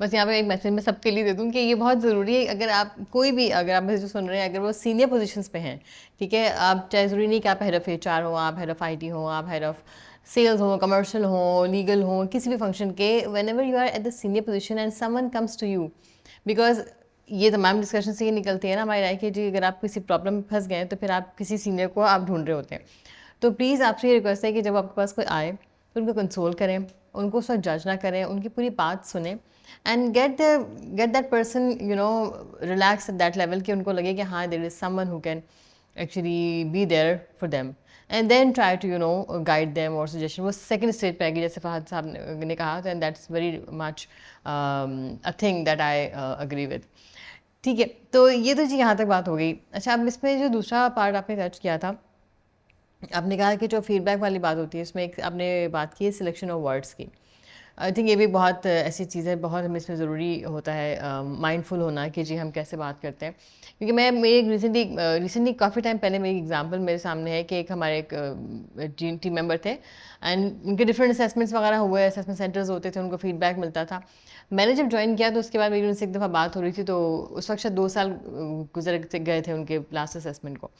Speaker 1: बस यहाँ पे एक मैसेज मैं सबके लिए दे दूँ कि ये बहुत ज़रूरी है। अगर आप कोई भी, अगर आप मुझे जो सुन रहे हैं, अगर वो सीनियर पोजीशंस पे हैं, ठीक है, आप चाहे ज़रूरी नहीं कि आप हेड ऑफ़ एचआर हो, आप हेड ऑफ़ आईटी हो, आप हेड ऑफ़ सेल्स हो, कमर्शियल हो, लीगल हो, किसी भी फंक्शन के, whenever you are at the senior position and someone comes to you, because ये तमाम डिस्कशन से ये निकलती है ना हमारी राय कि जी अगर आप किसी प्रॉब्लम में फंस गए तो फिर आप किसी सीनियर को आप ढूंढ रहे होते हैं। तो प्लीज़ आपसे ये रिक्वेस्ट है कि जब आपके पास कोई आए तो उनको कंसोल करें, उनको उसका जज ना करें, उनकी पूरी बात सुने, and get that person relax at that level कि उनको लगे कि हाँ there is someone who can actually be there for them, and then try to guide them और सजेशन। वो सेकंड स्टेज पे आएगी, जैसे फहद साहब ने कहा, and that's very much a thing that I agree with. ठीक है, तो ये तो जी यहाँ तक बात हो गई। अच्छा, अब इसमें जो दूसरा पार्ट आपने टच किया था, आपने कहा कि जो फीडबैक वाली बात होती है, उसमें एक आपने बात की है सिलेक्शन ऑफ वर्ड्स की। आई थिंक ये भी बहुत ऐसी चीज़ है, बहुत हमें इसमें ज़रूरी होता है माइंडफुल होना कि जी हम कैसे बात करते हैं। क्योंकि मैं मेरी रिसेंटली काफ़ी टाइम पहले मेरी एग्जांपल मेरे सामने है कि एक हमारे एक टीम मेंबर थे, एंड उनके डिफरेंट असेसमेंट्स वगैरह हुए, असेसमेंट सेंटर्स होते थे, उनको फीडबैक मिलता था। मैंने जब ज्वाइन किया तो उसके बाद मेरी उनसे एक दफ़ा बात हो रही थी, तो उस वक्त शायद 2 साल गुजर गए थे उनके लास्ट असेसमेंट को।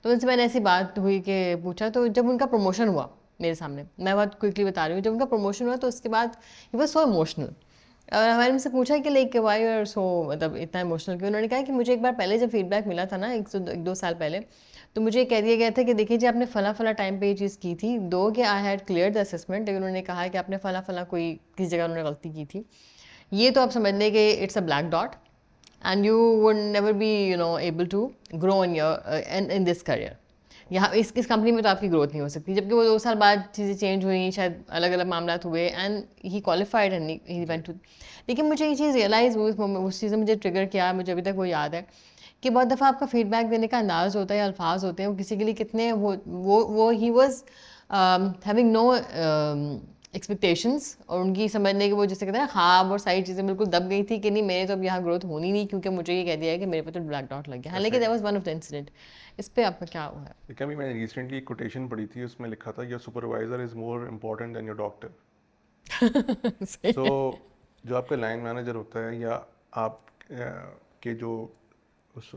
Speaker 1: तो उनसे मैंने ऐसी बात हुई कि पूछा, तो जब उनका प्रमोशन हुआ मेरे सामने, मैं बहुत क्विकली बता रही हूँ, जब उनका प्रमोशन हुआ तो उसके बाद ही वॉज सो इमोशनल। और हमारे मुझसे पूछा कि लाइक वाई आर सो, मतलब इतना इमोशनल क्यों। उन्होंने कहा कि मुझे एक बार पहले जब फीडबैक मिला था ना, 1-2 साल पहले, तो मुझे कह दिया गया था कि देखिए जी आपने फला फला टाइम पे ये चीज़ की थी, दो कि I had clear the assessment, लेकिन उन्होंने कहा कि आपने फला फला कोई किसी जगह उन्होंने गलती की थी, ये तो आप समझ लें कि it's a black dot, and you would never be able to grow in this career. यहाँ इस कंपनी में तो आपकी ग्रोथ नहीं हो सकती। जबकि वो 2 साल बाद चीज़ें चेंज हुई, शायद अलग अलग मामला हुए, and he qualified and he went to. लेकिन मुझे ये चीज़ रियलाइज़ हुई, उस चीज़ ने मुझे ट्रिगर किया, मुझे अभी तक वो याद है कि बहुत दफ़ा आपका फीडबैक देने का अंदाज़ होता है, अल्फाज होते हैं, वो किसी के लिए कितने वो he was having no expectations, और उनकी समझने की वो जिसे कहते हैं ख्वाब और सारी चीज़ें बिल्कुल दब गई थी कि नहीं मेरे तो अब यहाँ ग्रोथ होनी नहीं, क्योंकि मुझे ये कह दिया है कि मेरे पे तो ब्लैक डॉट लग गया। हालांकि that was one of the incident. इस पे आपका क्या हुआ है?
Speaker 2: देखिए, अभी मैंने रिसेंटली एक कोटेशन पढ़ी थी, उसमें लिखा था your supervisor is more important then your doctor.
Speaker 1: सही
Speaker 2: सो
Speaker 1: है।
Speaker 2: जो आपका लाइन मैनेजर होता है, या आप के जो उस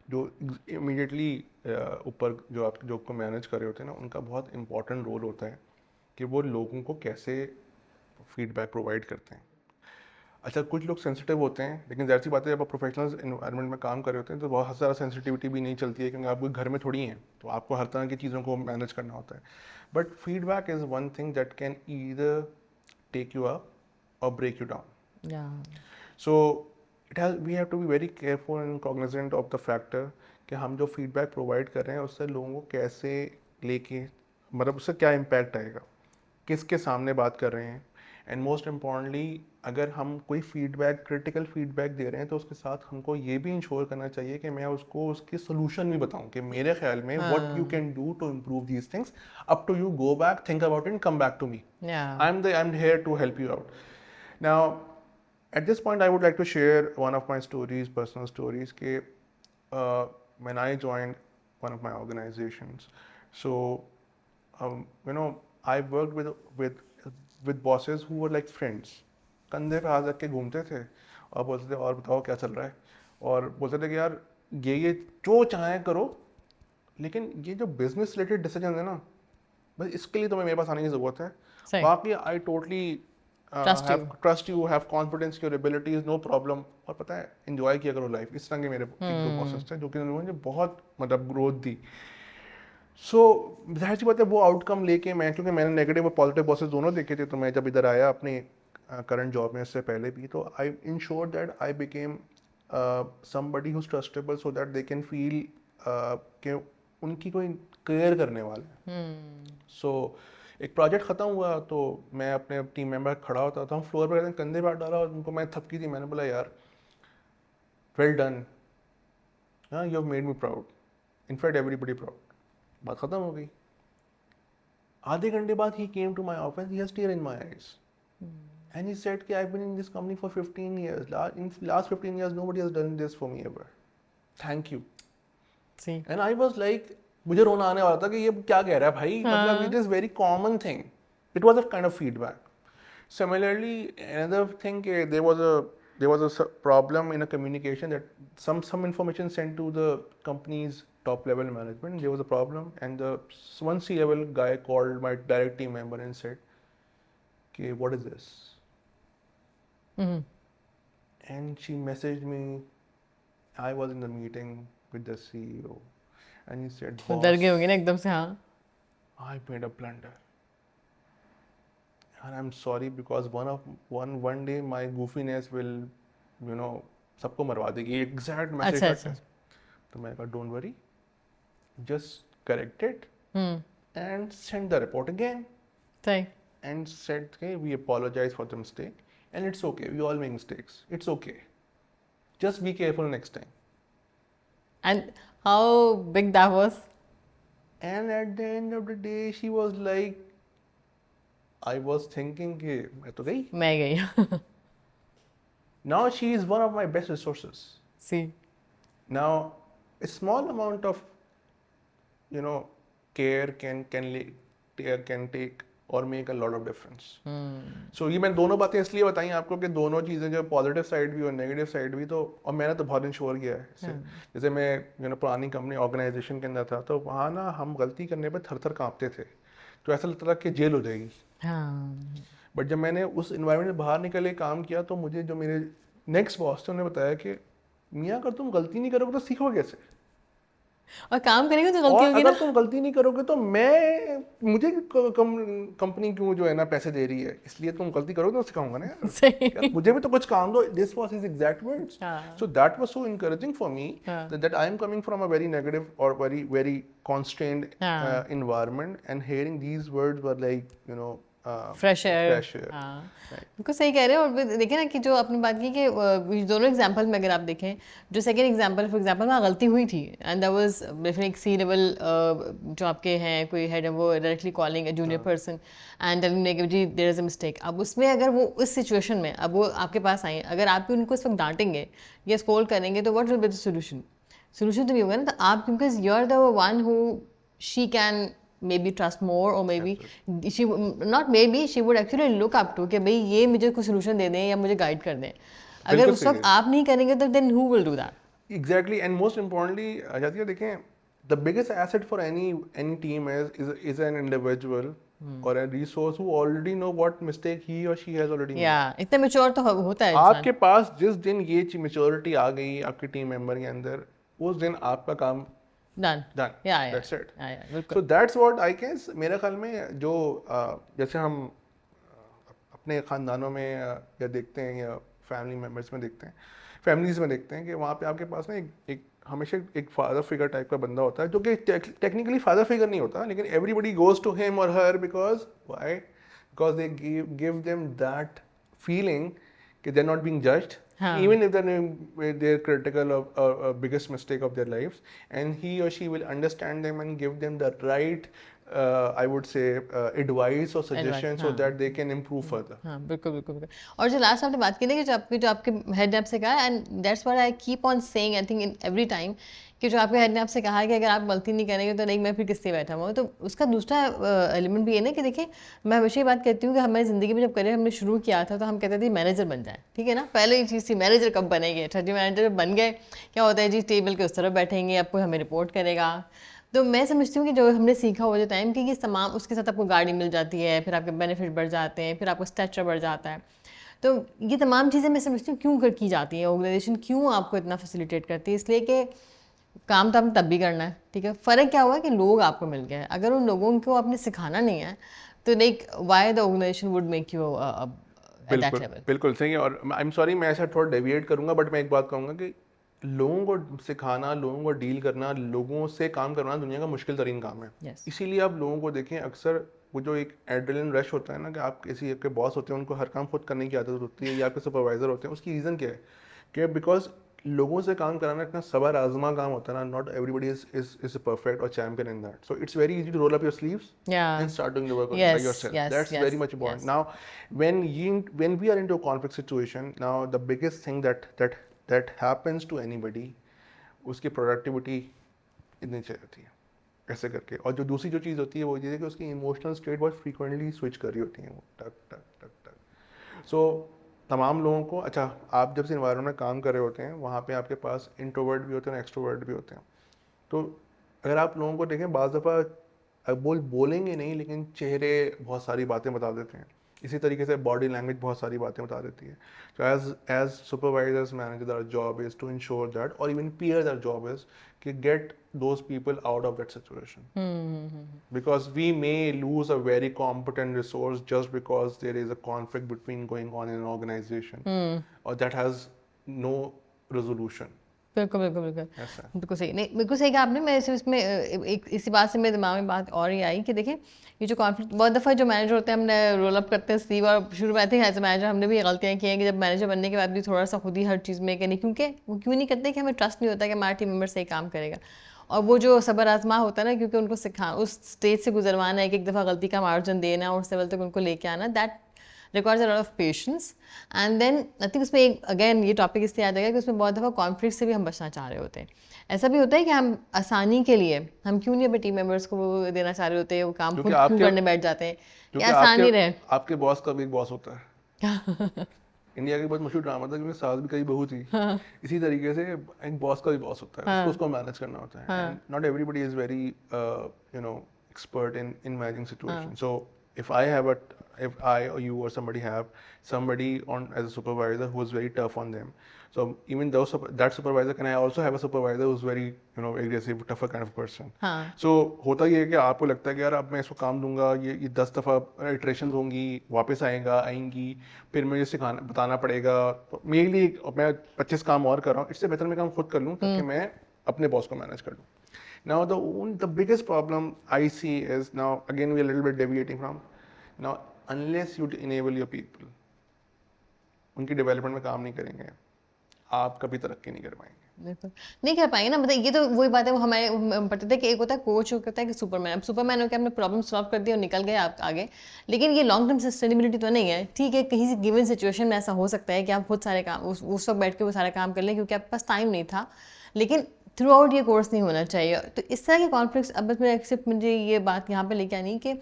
Speaker 2: जो इमीडिएटली ऊपर जो आप जो को मैनेज कर रहे होते हैं ना, उनका बहुत इंपॉर्टेंट रोल होता है कि वो लोगों को कैसे फीडबैक प्रोवाइड करते हैं। अच्छा, कुछ लोग सेंसिटिव होते हैं, लेकिन ज़ाहिर सी बात है जब आप प्रोफेशनल इन्वायरमेंट में काम कर रहे होते हैं तो बहुत ज़्यादा सेंसिटिविटी भी नहीं चलती है, क्योंकि आप कोई घर में थोड़ी हैं, तो आपको हर तरह की चीज़ों को मैनेज करना होता है. But feedback is one thing that can either take you up और ब्रेक यू डाउन.
Speaker 1: या
Speaker 2: So we have to be very careful and cognizant of the factor कि हम जो फीडबैक प्रोवाइड कर रहे हैं उससे लोगों को कैसे लेके, मतलब उससे क्या इम्पैक्ट आएगा, किसके सामने बात कर रहे हैं. एंड मोस्ट इम्पॉर्टेंटली, अगर हम कोई फीडबैक, क्रिटिकल फीडबैक दे रहे हैं तो उसके साथ हमको ये भी इंश्योर करना चाहिए कि मैं उसको उसकी सोल्यूशन भी बताऊं कि मेरे ख्याल में what you can do to improve these things. Up to you, go back, think about it, come back to me.
Speaker 1: या
Speaker 2: I'm here to help you out. Now, at this point, I would like to share one of my stories, personal stories. When I joined one of my organizations, so I worked with bosses who were like friends. कंधे पे हाथ रख के घूमते थे और बोलते थे और बताओ क्या चल रहा है, और बोलते थे कि यार ये जो चाहे करो, लेकिन ये जो बिजनेस रिलेटेड डिसीजन है ना, बस इसके लिए तुम्हें मेरे पास आने की ज़रूरत है.
Speaker 1: सही
Speaker 2: बाकी I totally
Speaker 1: Trust you.
Speaker 2: Trust you, have confidence your abilities, no problem. और पता है, एंजॉय किया करो लाइफ. इस तरह के मेरे एक दो बॉसेस थे जो कि उन्होंने मुझे बहुत मतलब ग्रोथ दी. सो जाहिर सी बात है वो आउटकम लेके मैं, क्योंकि मैंने नेगेटिव और पॉजिटिव बॉसेस दोनों देखे थे, तो मैं जब इधर आया अपने करंट जॉब में इससे पहले भी, तो I ensure that I became somebody whose trustable so that they can feel कि उनकी कोई केयर करने वाला है. सो एक प्रोजेक्ट खत्म हुआ तो मैं अपने टीम मेंबर खड़ा होता था, हम फ्लोर पर कंधे पर डाला और उनको मैं थपकी दी. मैंने बोला यार वेल डन, हाँ, you have made me proud, in fact everybody proud. बात खत्म हो गई. आधे घंटे बाद he came to my office, he has tear in my eyes and he said कि I have been in this company for 15 years. In last 15 years nobody has done this for me ever. Thank you.
Speaker 1: see
Speaker 2: and I was like, मुझे रोना आने वाला था कि ये क्या कह रहा है भाई, मतलब it is very common thing. It was a kind of feedback. Similarly, another thing, there was a problem in a communication that some information sent to the company's top level management. There was a problem, and the one C level guy called my direct team member and said, "Okay, what is this?" And she messaged me. I was in the meeting with the CEO, and he said,
Speaker 1: तो डर गए
Speaker 2: "Boss,
Speaker 1: होंगे ना एकदम से. हाँ
Speaker 2: I made a blunder, and I'm sorry because one day my goofiness will, सबको मरवा देगी." एग्जैक्ट मैसेज
Speaker 1: अच्छा,
Speaker 2: था. तो मैंने कहा don't worry, just correct it and send the report again
Speaker 1: सही.
Speaker 2: and said, "Okay, we apologize for the mistake, and it's okay. We all make mistakes. It's okay. Just be careful next time."
Speaker 1: And how big that was?
Speaker 2: And at the end of the day, she was like, I was thinking, कि मैं तो गई.
Speaker 1: मैं गई.
Speaker 2: Now she is one of my best resources.
Speaker 1: see
Speaker 2: Now, a small amount of, care can take or make a lot of difference. So ये मैं दोनों बातें इसलिए बताई आपको कि दोनों चीज़ें, जो पॉजिटिव साइड भी और नेगेटिव साइड भी, तो और मैंने तो बहुत इंश्योर किया है इससे. जैसे मैं पुरानी कंपनी ऑर्गेनाइजेशन के अंदर था, तो वहाँ ना हम गलती करने पे थर थर काँपते थे, तो ऐसा लगता था कि जेल हो जाएगी.
Speaker 1: हाँ
Speaker 2: बट जब मैंने उस इन्वायरमेंट से बाहर निकल के काम किया, तो मुझे जो मेरे नेक्स्ट बॉस थे उन्होंने बताया कि मियाँ, अगर तुम गलती नहीं करोगे तो सीखोगे कैसे,
Speaker 1: और काम करेंगे तो गलती
Speaker 2: और
Speaker 1: होगी
Speaker 2: अगर
Speaker 1: ना.
Speaker 2: तुम गलती नहीं करोगे तो मुझे कंपनी क्यों जो है ना पैसे दे रही है, इसलिए तुम गलती करोगे तो सिखाऊंगा ना यार.
Speaker 1: सही.
Speaker 2: यार मुझे भी तो कुछ काम दो. This was his exact words.
Speaker 1: हाँ.
Speaker 2: So that was so encouraging for me,
Speaker 1: हाँ.
Speaker 2: that I am coming from a very negative or very constrained
Speaker 1: हाँ.
Speaker 2: environment, and hearing these words were like,
Speaker 1: fresh air.
Speaker 2: fresh air.
Speaker 1: हाँ
Speaker 2: Right.
Speaker 1: बिल्कुल सही कह रहे हैं. और भी देखिए ना कि जो आपने बात की कि ये दोनों एग्जांपल में अगर आप देखें, जो सेकंड एग्जांपल फॉर एग्जांपल वहाँ गलती हुई थी एंड दैट वाज डेफिनेटली एक सी लेवल जो आपके हैं कोई हेड है, वो directly calling a junior person and telling कि जी देयर इज अ मिस्टेक. अब उसमें अगर वो उस सिचुएशन में अब वो आपके पास आए, अगर आप भी उनको इस वक्त डांटेंगे या स्कोल्ड करेंगे, तो what will be the solution तो नहीं होगा ना. तो आप, because you are the one who she can maybe trust more, or maybe she not maybe she would actually look up to कि भाई ये मुझे कुछ solution दे दें या मुझे guide कर दें. अगर उस वक्त आप नहीं करेंगे तो then who will do that?
Speaker 2: Exactly, and most importantly, जातिया देखें, the biggest asset for any team is an individual or a resource who already know what mistake he or she has already made.
Speaker 1: या इतना मेच्योर तो होता है
Speaker 2: आपके
Speaker 1: इंसान।
Speaker 2: पास जिस दिन ये मेच्योरिटी आ गई आपके टीम मेंबर के अंदर, उस दिन आपका काम
Speaker 1: done
Speaker 2: done,
Speaker 1: yeah
Speaker 2: that's it.
Speaker 1: बिल्कुल।
Speaker 2: So that's what I guess, मेरे ख्याल में जो जैसे हम अपने ख़ानदानों में या देखते हैं या फैमिली मेम्बर्स में देखते हैं, फैमिलीज़ में देखते हैं कि वहाँ पे आपके पास ना एक हमेशा एक फादर फिगर टाइप का बंदा होता है, जो कि टेक्निकली फादर फिगर नहीं होता, लेकिन एवरीबडी गोज टू हिम और her because why, because they give them that feeling कि they are not being judged,
Speaker 1: हाँ।
Speaker 2: even if they're critical of a biggest mistake of their lives, and he or she will understand them and give them the right I would say advice or suggestion so
Speaker 1: हाँ।
Speaker 2: that they can improve further.
Speaker 1: हाँ बिल्कुल बिल्कुल बिल्कुल। और जो लास्ट आपने बात की ना कि जो आपके हेड ने आपसे कहा, and that's what I keep on saying I think in every time, कि जो आपके हेड ने आपसे कहा कि अगर आप गलती नहीं करेंगे तो नहीं मैं फिर किससे बैठा हुआ हूँ। तो उसका दूसरा एलिमेंट भी है ना कि देखिए, मैं हमेशा ये बात कहती हूँ कि हमारी ज़िंदगी में जब करियर हमने शुरू किया था तो हम कहते थे मैनेजर बन जाए, ठीक है ना, पहले ही चीज़ थी मैनेजर कब बनेंगे। अच्छा जी मैनेजर बन गए, क्या होता है जी, टेबल के उस तरफ बैठेंगे, आपको हमें रिपोर्ट करेगा। तो मैं समझती हूँ कि जो हमने सीखा हुआ जो टाइम कि ये तमाम, उसके साथ आपको गाड़ी मिल जाती है, फिर आपके बेनिफिट बढ़ जाते हैं, फिर आपको स्टैचर बढ़ जाता है। तो ये तमाम चीज़ें मैं समझती हूँ क्यों की जाती हैं, ऑर्गेनाइजेशन क्यों आपको इतना फैसिलिटेट करती है, इसलिए कि काम तो आपने तब भी करना है, ठीक है। फ़र्क क्या हुआ कि लोग आपको मिल गए, अगर उन लोगों को आपने सिखाना नहीं है तो like why the organization would make you at that
Speaker 2: बिल्कुल
Speaker 1: लेवल।
Speaker 2: बिल्कुल सही है। और आई एम सॉरी मैं ऐसा थोड़ा डेविएट करूंगा, बट मैं एक बात कहूंगा कि लोगों को सिखाना, लोगों को डील करना, लोगों से काम करवाना दुनिया का मुश्किल तरीन काम है।
Speaker 1: Yes.
Speaker 2: इसीलिए आप लोगों को देखें, अक्सर वो जो एक एड्रेनलिन रश होता है ना, कि आप किसी आपके बॉस होते हैं उनको हर काम खुद करने की आदत होती है, या आपके सुपरवाइजर होते हैं, उसकी रीज़न क्या है कि बिकॉज लोगों से काम कराना इतना सबर आजमा काम होता है ना, नॉट एवरीबडी इज परफेक्ट और champion in that, so it's very easy to roll up your sleeves
Speaker 1: Yeah.
Speaker 2: and start doing the work by
Speaker 1: Yes,
Speaker 2: yourself.
Speaker 1: yes,
Speaker 2: That's
Speaker 1: yes,
Speaker 2: very much important.
Speaker 1: yes.
Speaker 2: Now when we are into a conflict situation, now the biggest thing that happens to anybody, उसकी प्रोडक्टिविटी इतनी चाहिए होती है ऐसे करके। और जो दूसरी जो चीज़ होती है वो ये है कि उसकी इमोशनल स्टेट बहुत फ्रीक्वेंटली स्विच कर रही होती है, वो टक टक टक टक। सो तमाम लोगों को, अच्छा आप जब से इन्वायरमेंट में काम कर रहे होते हैं वहाँ पे आपके पास इंट्रोवर्ट भी होते हैं और एक्सट्रोवर्ट भी होते हैं। तो अगर आप लोगों को देखें, बाज़ दफ़ा बोलेंगे नहीं लेकिन चेहरे बहुत सारी बातें बता देते हैं, इसी तरीके से बॉडी लैंग्वेज बहुत सारी बातें बता देती है। तो as supervisors manager our job is to ensure that, और even peers our job is कि get those people out of that situation, because we may lose a very competent resource just because there is a conflict between going on in an organization, or that has no resolution.
Speaker 1: बिल्कुल बिल्कुल बिल्कुल
Speaker 2: ऐसा है।
Speaker 1: बिल्कुल सही, नहीं बिल्कुल सही कहा आपने। मैं सिर्फ इसमें एक इसी बात से मेरे दिमाग में बात और ही आई कि देखिए, ये जो कॉन्फ्लिक्ट बहुत दफ़ा जो मैनेजर होते हैं, हमने रोल अप करते हैं स्लीव, और शुरू में I think as a manager हमने भी ये गलतियाँ की हैं कि जब मैनेजर बनने के बाद भी थोड़ा सा खुद ही हर चीज़ में कि नहीं, क्योंकि वो क्यों नहीं करते कि हमें ट्रस्ट नहीं होता कि हमारा टीम मेंबर सही काम करेगा। और वो जो सबर आजमा होता है ना, क्योंकि उनको सिखा उस स्टेज से गुजरवाना, एक दफ़ा गलती का मार्जिन देना और उस लेवल तक उनको लेके आना, that requires a lot of patience. And then I think उसमें एक अगेन ये टॉपिक इसलिए याद आएगा कि उसमें बहुत दफ़ा कॉन्फ्लिक्ट से भी हम बचना चाह रहे होते हैं। ऐसा भी होता है कि हम आसानी के लिए हम क्यों नहीं अपने टीम मेंबर्स को वो देना चाह रहे होते हैं, वो काम खुद क्यों करने बैठ जाते हैं कि आसानी रहे।
Speaker 2: आपके बॉस का भी एक बॉस होता है। इंडिया का बहुत मशहूर ड्रामा था, क्योंकि सास भी कई बहू थी। इसी तरीके से एक बॉस का भी बॉस होता है, उसको मैनेज करना होता है। And not everybody is very expert in managing situation. So if I or you or somebody have somebody on as a supervisor who is very tough on them, so even though that supervisor, can I also have a supervisor who's very aggressive, tougher kind of person. So होता ये है कि आपको लगता है कि यार अब मैं इसको काम दूंगा, ये 10 दफ़ा इटरेशन होंगी, वापस आएंगी, फिर मुझे सिखाना बताना पड़ेगा, तो मेरे लिए मैं 25 काम और कर रहा हूँ, इससे बेहतर मैं काम खुद कर लूँ ताकि मैं अपने बॉस को मैनेज कर लूँ। Now the biggest problem I see is, now again we are a little bit deviating from, now unless you enable your people, उनकी डेवलपमेंट में काम नहीं करेंगे, आप कभी तरक्की नहीं कर पाएंगे।
Speaker 1: बिल्कुल नहीं कर पाएंगे ना। मतलब ये तो वही बात है, वो हमारे पता था कि एक होता है कोच, होता है कि सुपरमैन। अब सुपरमैन होकर आपने प्रॉब्लम सॉल्व कर दिया और निकल गए आप आगे, लेकिन ये लॉन्ग टर्म सस्टेनेबिलिटी तो नहीं है। ठीक है, कहीं से गिवन सिचुएशन में ऐसा हो सकता है कि आप खुद सारे काम उस वक्त बैठ के वो सारा काम कर लें क्योंकि आपके पास टाइम नहीं था, लेकिन थ्रू आउट ये कोर्स नहीं होना चाहिए। तो इस तरह के कॉन्फ्लिक्ट्स, अब बस मैं सिर्फ मुझे ये बात यहाँ पे लेके आनी कि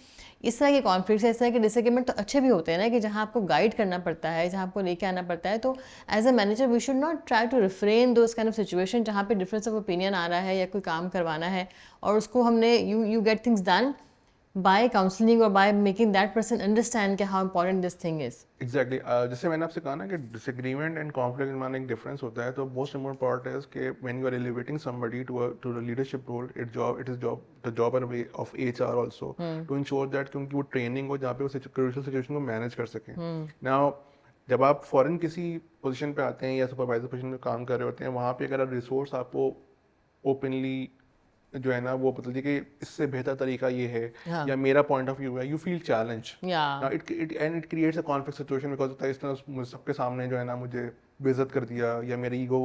Speaker 1: इस तरह के कॉन्फ्लिक्ट्स, इस तरह के डिसएग्रीमेंट तो अच्छे भी होते हैं ना, कि जहाँ आपको गाइड करना पड़ता है, जहाँ आपको लेके आना पड़ता है। तो as a manager we should not try to refrain those kind of situation जहाँ पे डिफरेंस ऑफ ओपिनियन आ रहा है या कोई काम करवाना है और उसको हमने you get things done by counseling or by making that person understand कि how important this thing is.
Speaker 2: Exactly जैसे मैंने आपसे कहा ना कि डिसएग्रीमेंट एंड कॉन्फ्लिक्ट में एक डिफरेंस होता है, तो मोस्ट इम्पोर्टेंट पार्ट है कि when you are elevating somebody to the leadership role, it is job the job and way of HR also to ensure that कि उनकी वो ट्रेनिंग हो जहाँ पे वो क्रूशियल सिचुएशन को मैनेज कर सकें. नाउ जब आप फॉरेन किसी पोजीशन पे आते हैं या सुपरवाइजर पोजीशन में काम कर रहे होते हैं, वहाँ पे अगर रिसोर्स आपको ओपनली जो है ना वो बता दी कि इससे बेहतर तरीका ये है
Speaker 1: हाँ.
Speaker 2: या मेरा पॉइंट ऑफ व्यू है, you feel challenge.
Speaker 1: Yeah.
Speaker 2: Now it creates a conflict situation because होता है इसने सबके सामने जो है ना मुझे बेइज्जत कर दिया या मेरी ईगो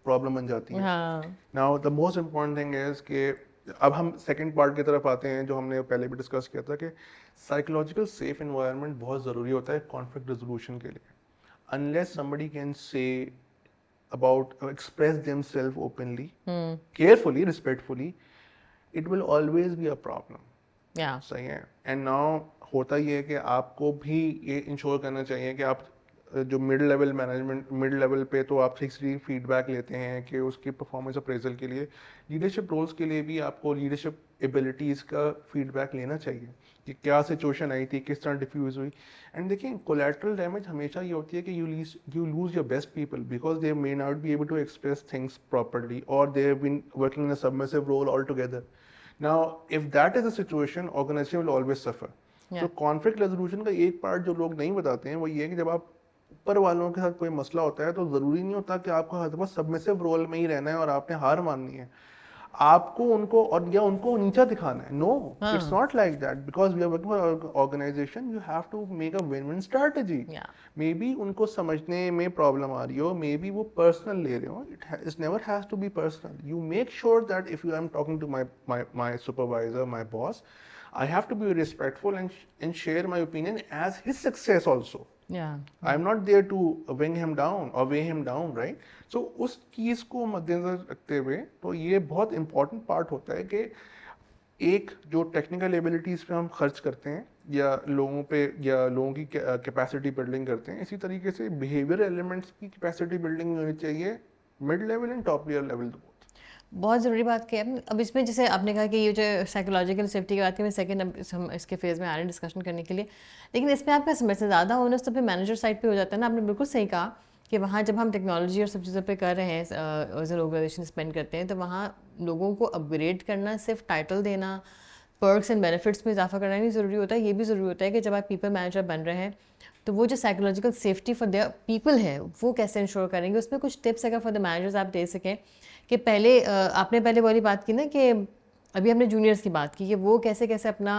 Speaker 2: प्रॉब्लम बन जाती है.
Speaker 1: हाँ.
Speaker 2: Now the most important thing is कि अब हम सेकंड पार्ट की तरफ आते हैं जो हमने पहले भी डिस्कस किया था कि साइकोलॉजिकल सेफ एनवायरनमेंट बहुत ज़रूरी होता है कॉन्फ्लिक्ट रेजोल्यूशन के लिए. Unless somebody can say about express themselves openly, carefully, respectfully, it will always be a problem.
Speaker 1: Yeah.
Speaker 2: सही है. एंड नाउ होता ये है कि आपको भी ये इंश्योर करना चाहिए कि आप जो mid level management mid level पे तो आप ठीक से फीडबैक लेते हैं कि उसकी परफॉर्मेंस अप्रेजल के लिए, लीडरशिप रोल्स के लिए भी आपको लीडरशिप एबिलिटीज़ का फीडबैक लेना चाहिए कि क्या सिचुएशन आई थी, किस तरह डिफ्यूज़ हुई. एंड देखिए कोलैटरल डैमेज हमेशा ये होती है कि you lose your best people because they may not be able to express things properly और they have been working in a submissive role altogether. Now, if that is the situation, organization will always suffer.
Speaker 1: Yeah.
Speaker 2: तो कॉन्फ्लिक्ट रेजोल्यूशन का एक पार्ट जो लोग नहीं बताते हैं वो ये है कि जब आप ऊपर वालों के साथ कोई मसला होता है तो ज़रूरी नहीं होता कि आपको हर दफ़ा सबमिसिव रोल में ही रहना है और आपने हार माननी है. आपको उनको और या उनको नीचा दिखाना है. No, it's not like that because we are working for organization. You have to make a win win strategy. Maybe उनको समझने में प्रॉब्लम आ रही हो, मे बी वो पर्सनल ले रहे हो. It never has to be personal. You make sure that if you I am talking to my supervisor, my boss, I have to be respectful and share my opinion as his success also.
Speaker 1: Yeah.
Speaker 2: I'm not there to wing him down or weigh him down, right? So उस चीज़ को मद्देनजर रखते हुए तो ये बहुत important part होता है कि एक जो टेक्निकल एबिलिटीज़ पे हम खर्च करते हैं या लोगों पे या लोगों की कैपेसिटी बिल्डिंग करते हैं, इसी तरीके से बिहेवियर एलिमेंट्स की कैपेसिटी बिल्डिंग होनी चाहिए mid level and top level.
Speaker 1: बहुत ज़रूरी बात की है. अब इसमें जैसे आपने कहा कि ये जो साइकोलॉजिकल सेफ्टी की बात की, मैं सेकंड अब हम इसके फेज़ में आ रहे हैं डिस्कशन करने के लिए, लेकिन इसमें आपका समझ से ज़्यादा होना तो फिर मैनेजर साइड पे हो जाता है ना. आपने बिल्कुल सही कहा कि वहाँ जब हम टेक्नोलॉजी और सब चीज़ों पे कर रहे हैं एज एन ऑर्गेनाइजेशन स्पेंड करते हैं, तो वहाँ लोगों को अपग्रेड करना, सिर्फ टाइटल देना, पर्क्स एंड बेनिफिट्स में इजाफा करना नहीं ज़रूरी होता है. ये भी ज़रूरी होता है कि जब आप पीपल मैनेजर बन रहे हैं तो वो जो psychological safety for their people है वो कैसे इंश्योर करेंगे. उसमें कुछ टिप्स अगर फॉर द मैनेजर्स आप दे सकें कि पहले आपने पहले वाली बात की ना कि अभी हमने जूनियर्स की बात की कि वो कैसे कैसे अपना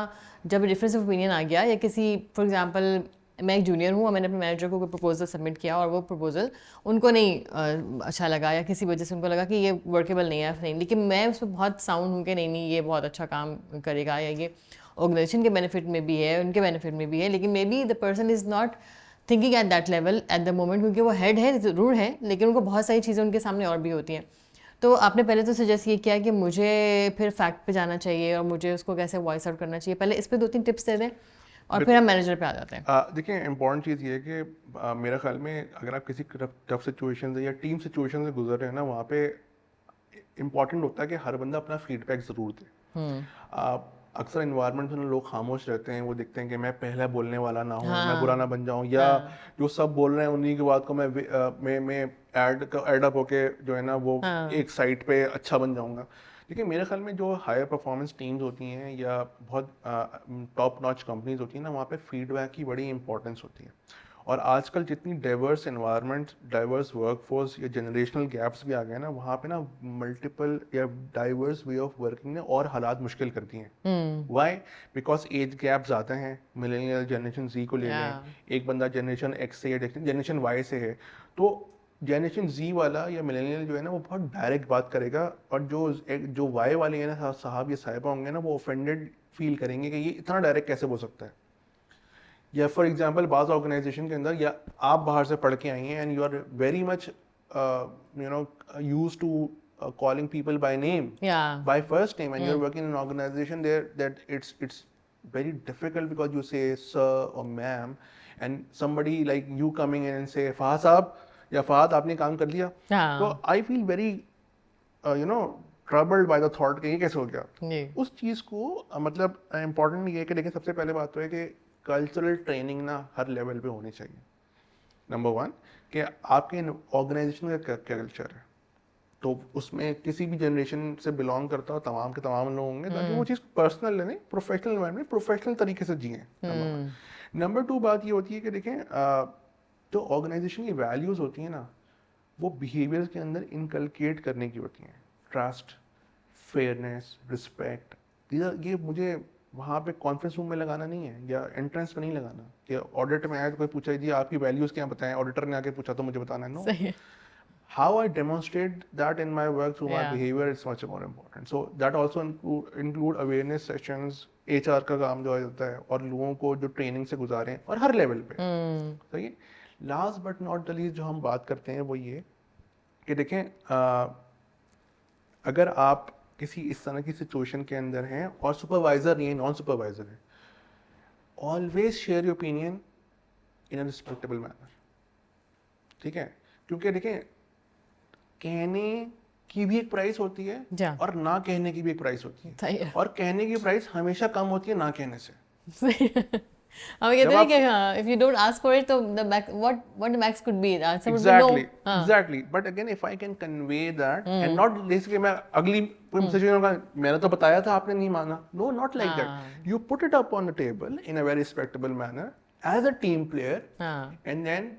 Speaker 1: जब डिफरेंस ऑफ ओपिनियन आ गया या किसी फॉर एग्जांपल मैं एक जूनियर हूँ और मैंने अपने मैनेजर को कोई प्रपोजल सबमिट किया और वो प्रपोजल उनको नहीं अच्छा लगा या किसी वजह से उनको लगा कि ये वर्केबल नहीं है, नहीं, लेकिन मैं उसमें बहुत साउंड हूँ कि नहीं ये बहुत अच्छा काम करेगा या ये ऑर्गेनाइजेशन के बेनिफिट में भी है, उनके बेनिफिट में भी है, लेकिन may be the person is not thinking at that level at the moment, क्योंकि वो हेड है ज़रूर है लेकिन उनको बहुत सारी चीज़ें उनके सामने और भी होती हैं. तो आपने पहले तो सजेस्ट ये किया कि मुझे फिर फैक्ट पे जाना चाहिए और मुझे उसको कैसे वॉइस आउट करना चाहिए. पहले इस पे 2-3 टिप्स दे दें और फिर हम मैनेजर पे आ जाते हैं.
Speaker 2: देखिए इंपॉर्टेंट चीज़ ये है कि मेरा ख्याल में अगर आप किसी टफ सिचुएशन से या टीम सिचुएशन से गुजर रहे हैं ना, वहाँ पे इम्पॉर्टेंट होता है कि हर बंदा अपना फीडबैक ज़रूर दे. अक्सर इन्वायरमेंट में लोग खामोश रहते हैं, वो देखते हैं कि मैं पहला बोलने वाला ना हूँ, मैं बुरा ना बन जाऊँ, या जो सब बोल रहे हैं उन्हीं की बात को मैं ऐड अप होके जो है ना वो एक साइड पे अच्छा बन जाऊँगा. लेकिन मेरे ख्याल में जो हायर परफॉर्मेंस टीम्स होती हैं या बहुत टॉप नॉच कंपनीज होती हैं ना, वहाँ पे फीडबैक की बड़ी इंपॉर्टेंस होती है. और आजकल जितनी डाइवर्स एनवायरनमेंट, डाइवर्स वर्कफोर्स या जनरेशनल गैप्स भी आ गए ना, वहाँ पे ना मल्टीपल या डाइवर्स वे ऑफ वर्किंग ने और हालात मुश्किल करती हैं. व्हाई? बिकॉज एज गैप ज़्यादा हैं. मिलेनियल जनरेशन जी को ले लें, एक बंदा जनरेशन एक्स से या जनरेशन वाई से है, तो जनरेशन जी वाला या मिलेनियल जो है ना वो बहुत डायरेक्ट बात करेगा, और जो वाई वाले हैं ना साहब या साहिबा होंगे ना, वो ऑफेंडेड फील करेंगे कि ये इतना डायरेक्ट कैसे हो सकता है. या फॉर एग्जांपल बाज़ ऑर्गेनाइजेशन के अंदर या आप बाहर से पढ़ के आई हैं and you are very much used to calling people by name, by first name, and you're working in an organization there that it's very difficult because you say sir or ma'am, and somebody like you coming in and say Fahad साहब या फहद आपने काम कर लिया, तो I feel very troubled by the thought कि ये कैसे हो गया।
Speaker 1: जी
Speaker 2: उस चीज़ को मतलब इम्पोर्टेंट ये है कि देखिए सबसे पहले बात तो है कि कल्चरल ट्रेनिंग ना हर लेवल पे होनी चाहिए। नंबर वन कि आपके ऑर्गेनाइजेशन का क्या कल्चर है, तो उसमें किसी भी जनरेशन से बिलोंग करता हो तमाम के तमाम लोग होंगे, ताकि वो चीज़ पर्सनल नहीं, प्रोफेशनल एनवायरनमेंट प्रोफेशनल तरीके से जिए। Number one. नंबर टू बात ये होती है कि देखें जो ऑर्गेनाइजेशन की वैल्यूज़ होती हैं ना, वो बिहेवियर के अंदर इनकलकेट करने की होती हैं। ट्रस्ट, फेयरनेस, रिस्पेक्ट, ये मुझे वहाँ पे कॉन्फ्रेंस रूम में लगाना नहीं है, या एंट्रेंस पे नहीं लगाना, या ऑडिट में आया तो कोई पूछा जी आपकी वैल्यूज़ क्या बताएं, ऑडिटर ने आके पूछा तो मुझे बताना है। नो,
Speaker 1: सही है
Speaker 2: how I demonstrate that in my work through my
Speaker 1: या
Speaker 2: behavior is much more important. So that also include awareness sessions, HR का काम जो होता है, और लोगों को जो ट्रेनिंग से गुजारें और हर लेवल पे। सही है। Last but not the least जो हम बात करते हैं वो ये कि देखें अगर आप किसी इस तरह की सिचुएशन के अंदर हैं और सुपरवाइजर नहीं है, नॉन सुपरवाइजर है, always share your opinion in a respectable manner. ठीक है, क्योंकि देखें कहने की भी एक प्राइस होती है
Speaker 1: जा
Speaker 2: और ना कहने की भी एक प्राइस होती है,
Speaker 1: सही है
Speaker 2: और कहने की प्राइस हमेशा कम होती है ना कहने से।
Speaker 1: सही है हम कहते
Speaker 2: जब
Speaker 1: हैं
Speaker 2: आप
Speaker 1: कि हाँ if you don't ask for it तो the what the max could be answer would be no
Speaker 2: exactly
Speaker 1: हाँ
Speaker 2: exactly, but again if I can convey that and not जैसे कि मैं अगली कोई सिचुएशन होगा मैंने तो बताया था आपने नहीं माना, no not like that, you put it up on the table in a very respectable manner as a team player,
Speaker 1: हाँ
Speaker 2: and then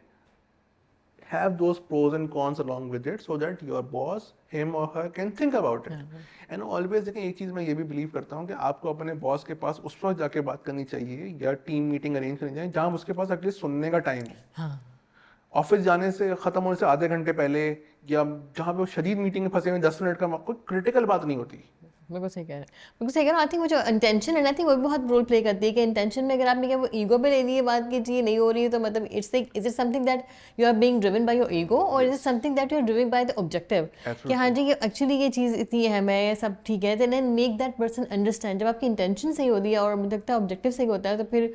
Speaker 2: have those pros and cons along with it so that your boss, him or her, can think about it. And always देखें एक चीज़ मैं ये भी बिलीव करता हूँ कि आपको अपने बॉस के पास उस वक्त जाके बात करनी चाहिए या टीम मीटिंग अरेंज करनी चाहिए जहाँ उसके पास एटलीस्ट सुनने का टाइम हो।
Speaker 1: हाँ
Speaker 2: ऑफिस जाने से ख़त्म होने से आधे घंटे पहले, या जहाँ पे वो शदीद मीटिंग में फंसे हुए 10 मिनट का कोई क्रिटिकल बात नहीं होती।
Speaker 1: बिल्कुल सही कह रहे हैं बिल्कुल सही कह रहे हो आई थिंक वो जो इंटेंशन है आई थिंक वो भी बहुत रोल प्ले करती है कि इंटेंशन में अगर आपने क्या वो ईगो पे ले ली है बात की चीज़ नहीं हो रही है तो मतलब it's like is it something that you are being driven by your ego और is it something that you are driven by the objective कि हाँ जी ये एक्चुअली ये चीज़ इतनी अहम है ये सब ठीक है then make that person understand. जब आपकी इंटेंशन सही होती है और मुझे लगता है ऑब्जेक्टिव सही होता है तो फिर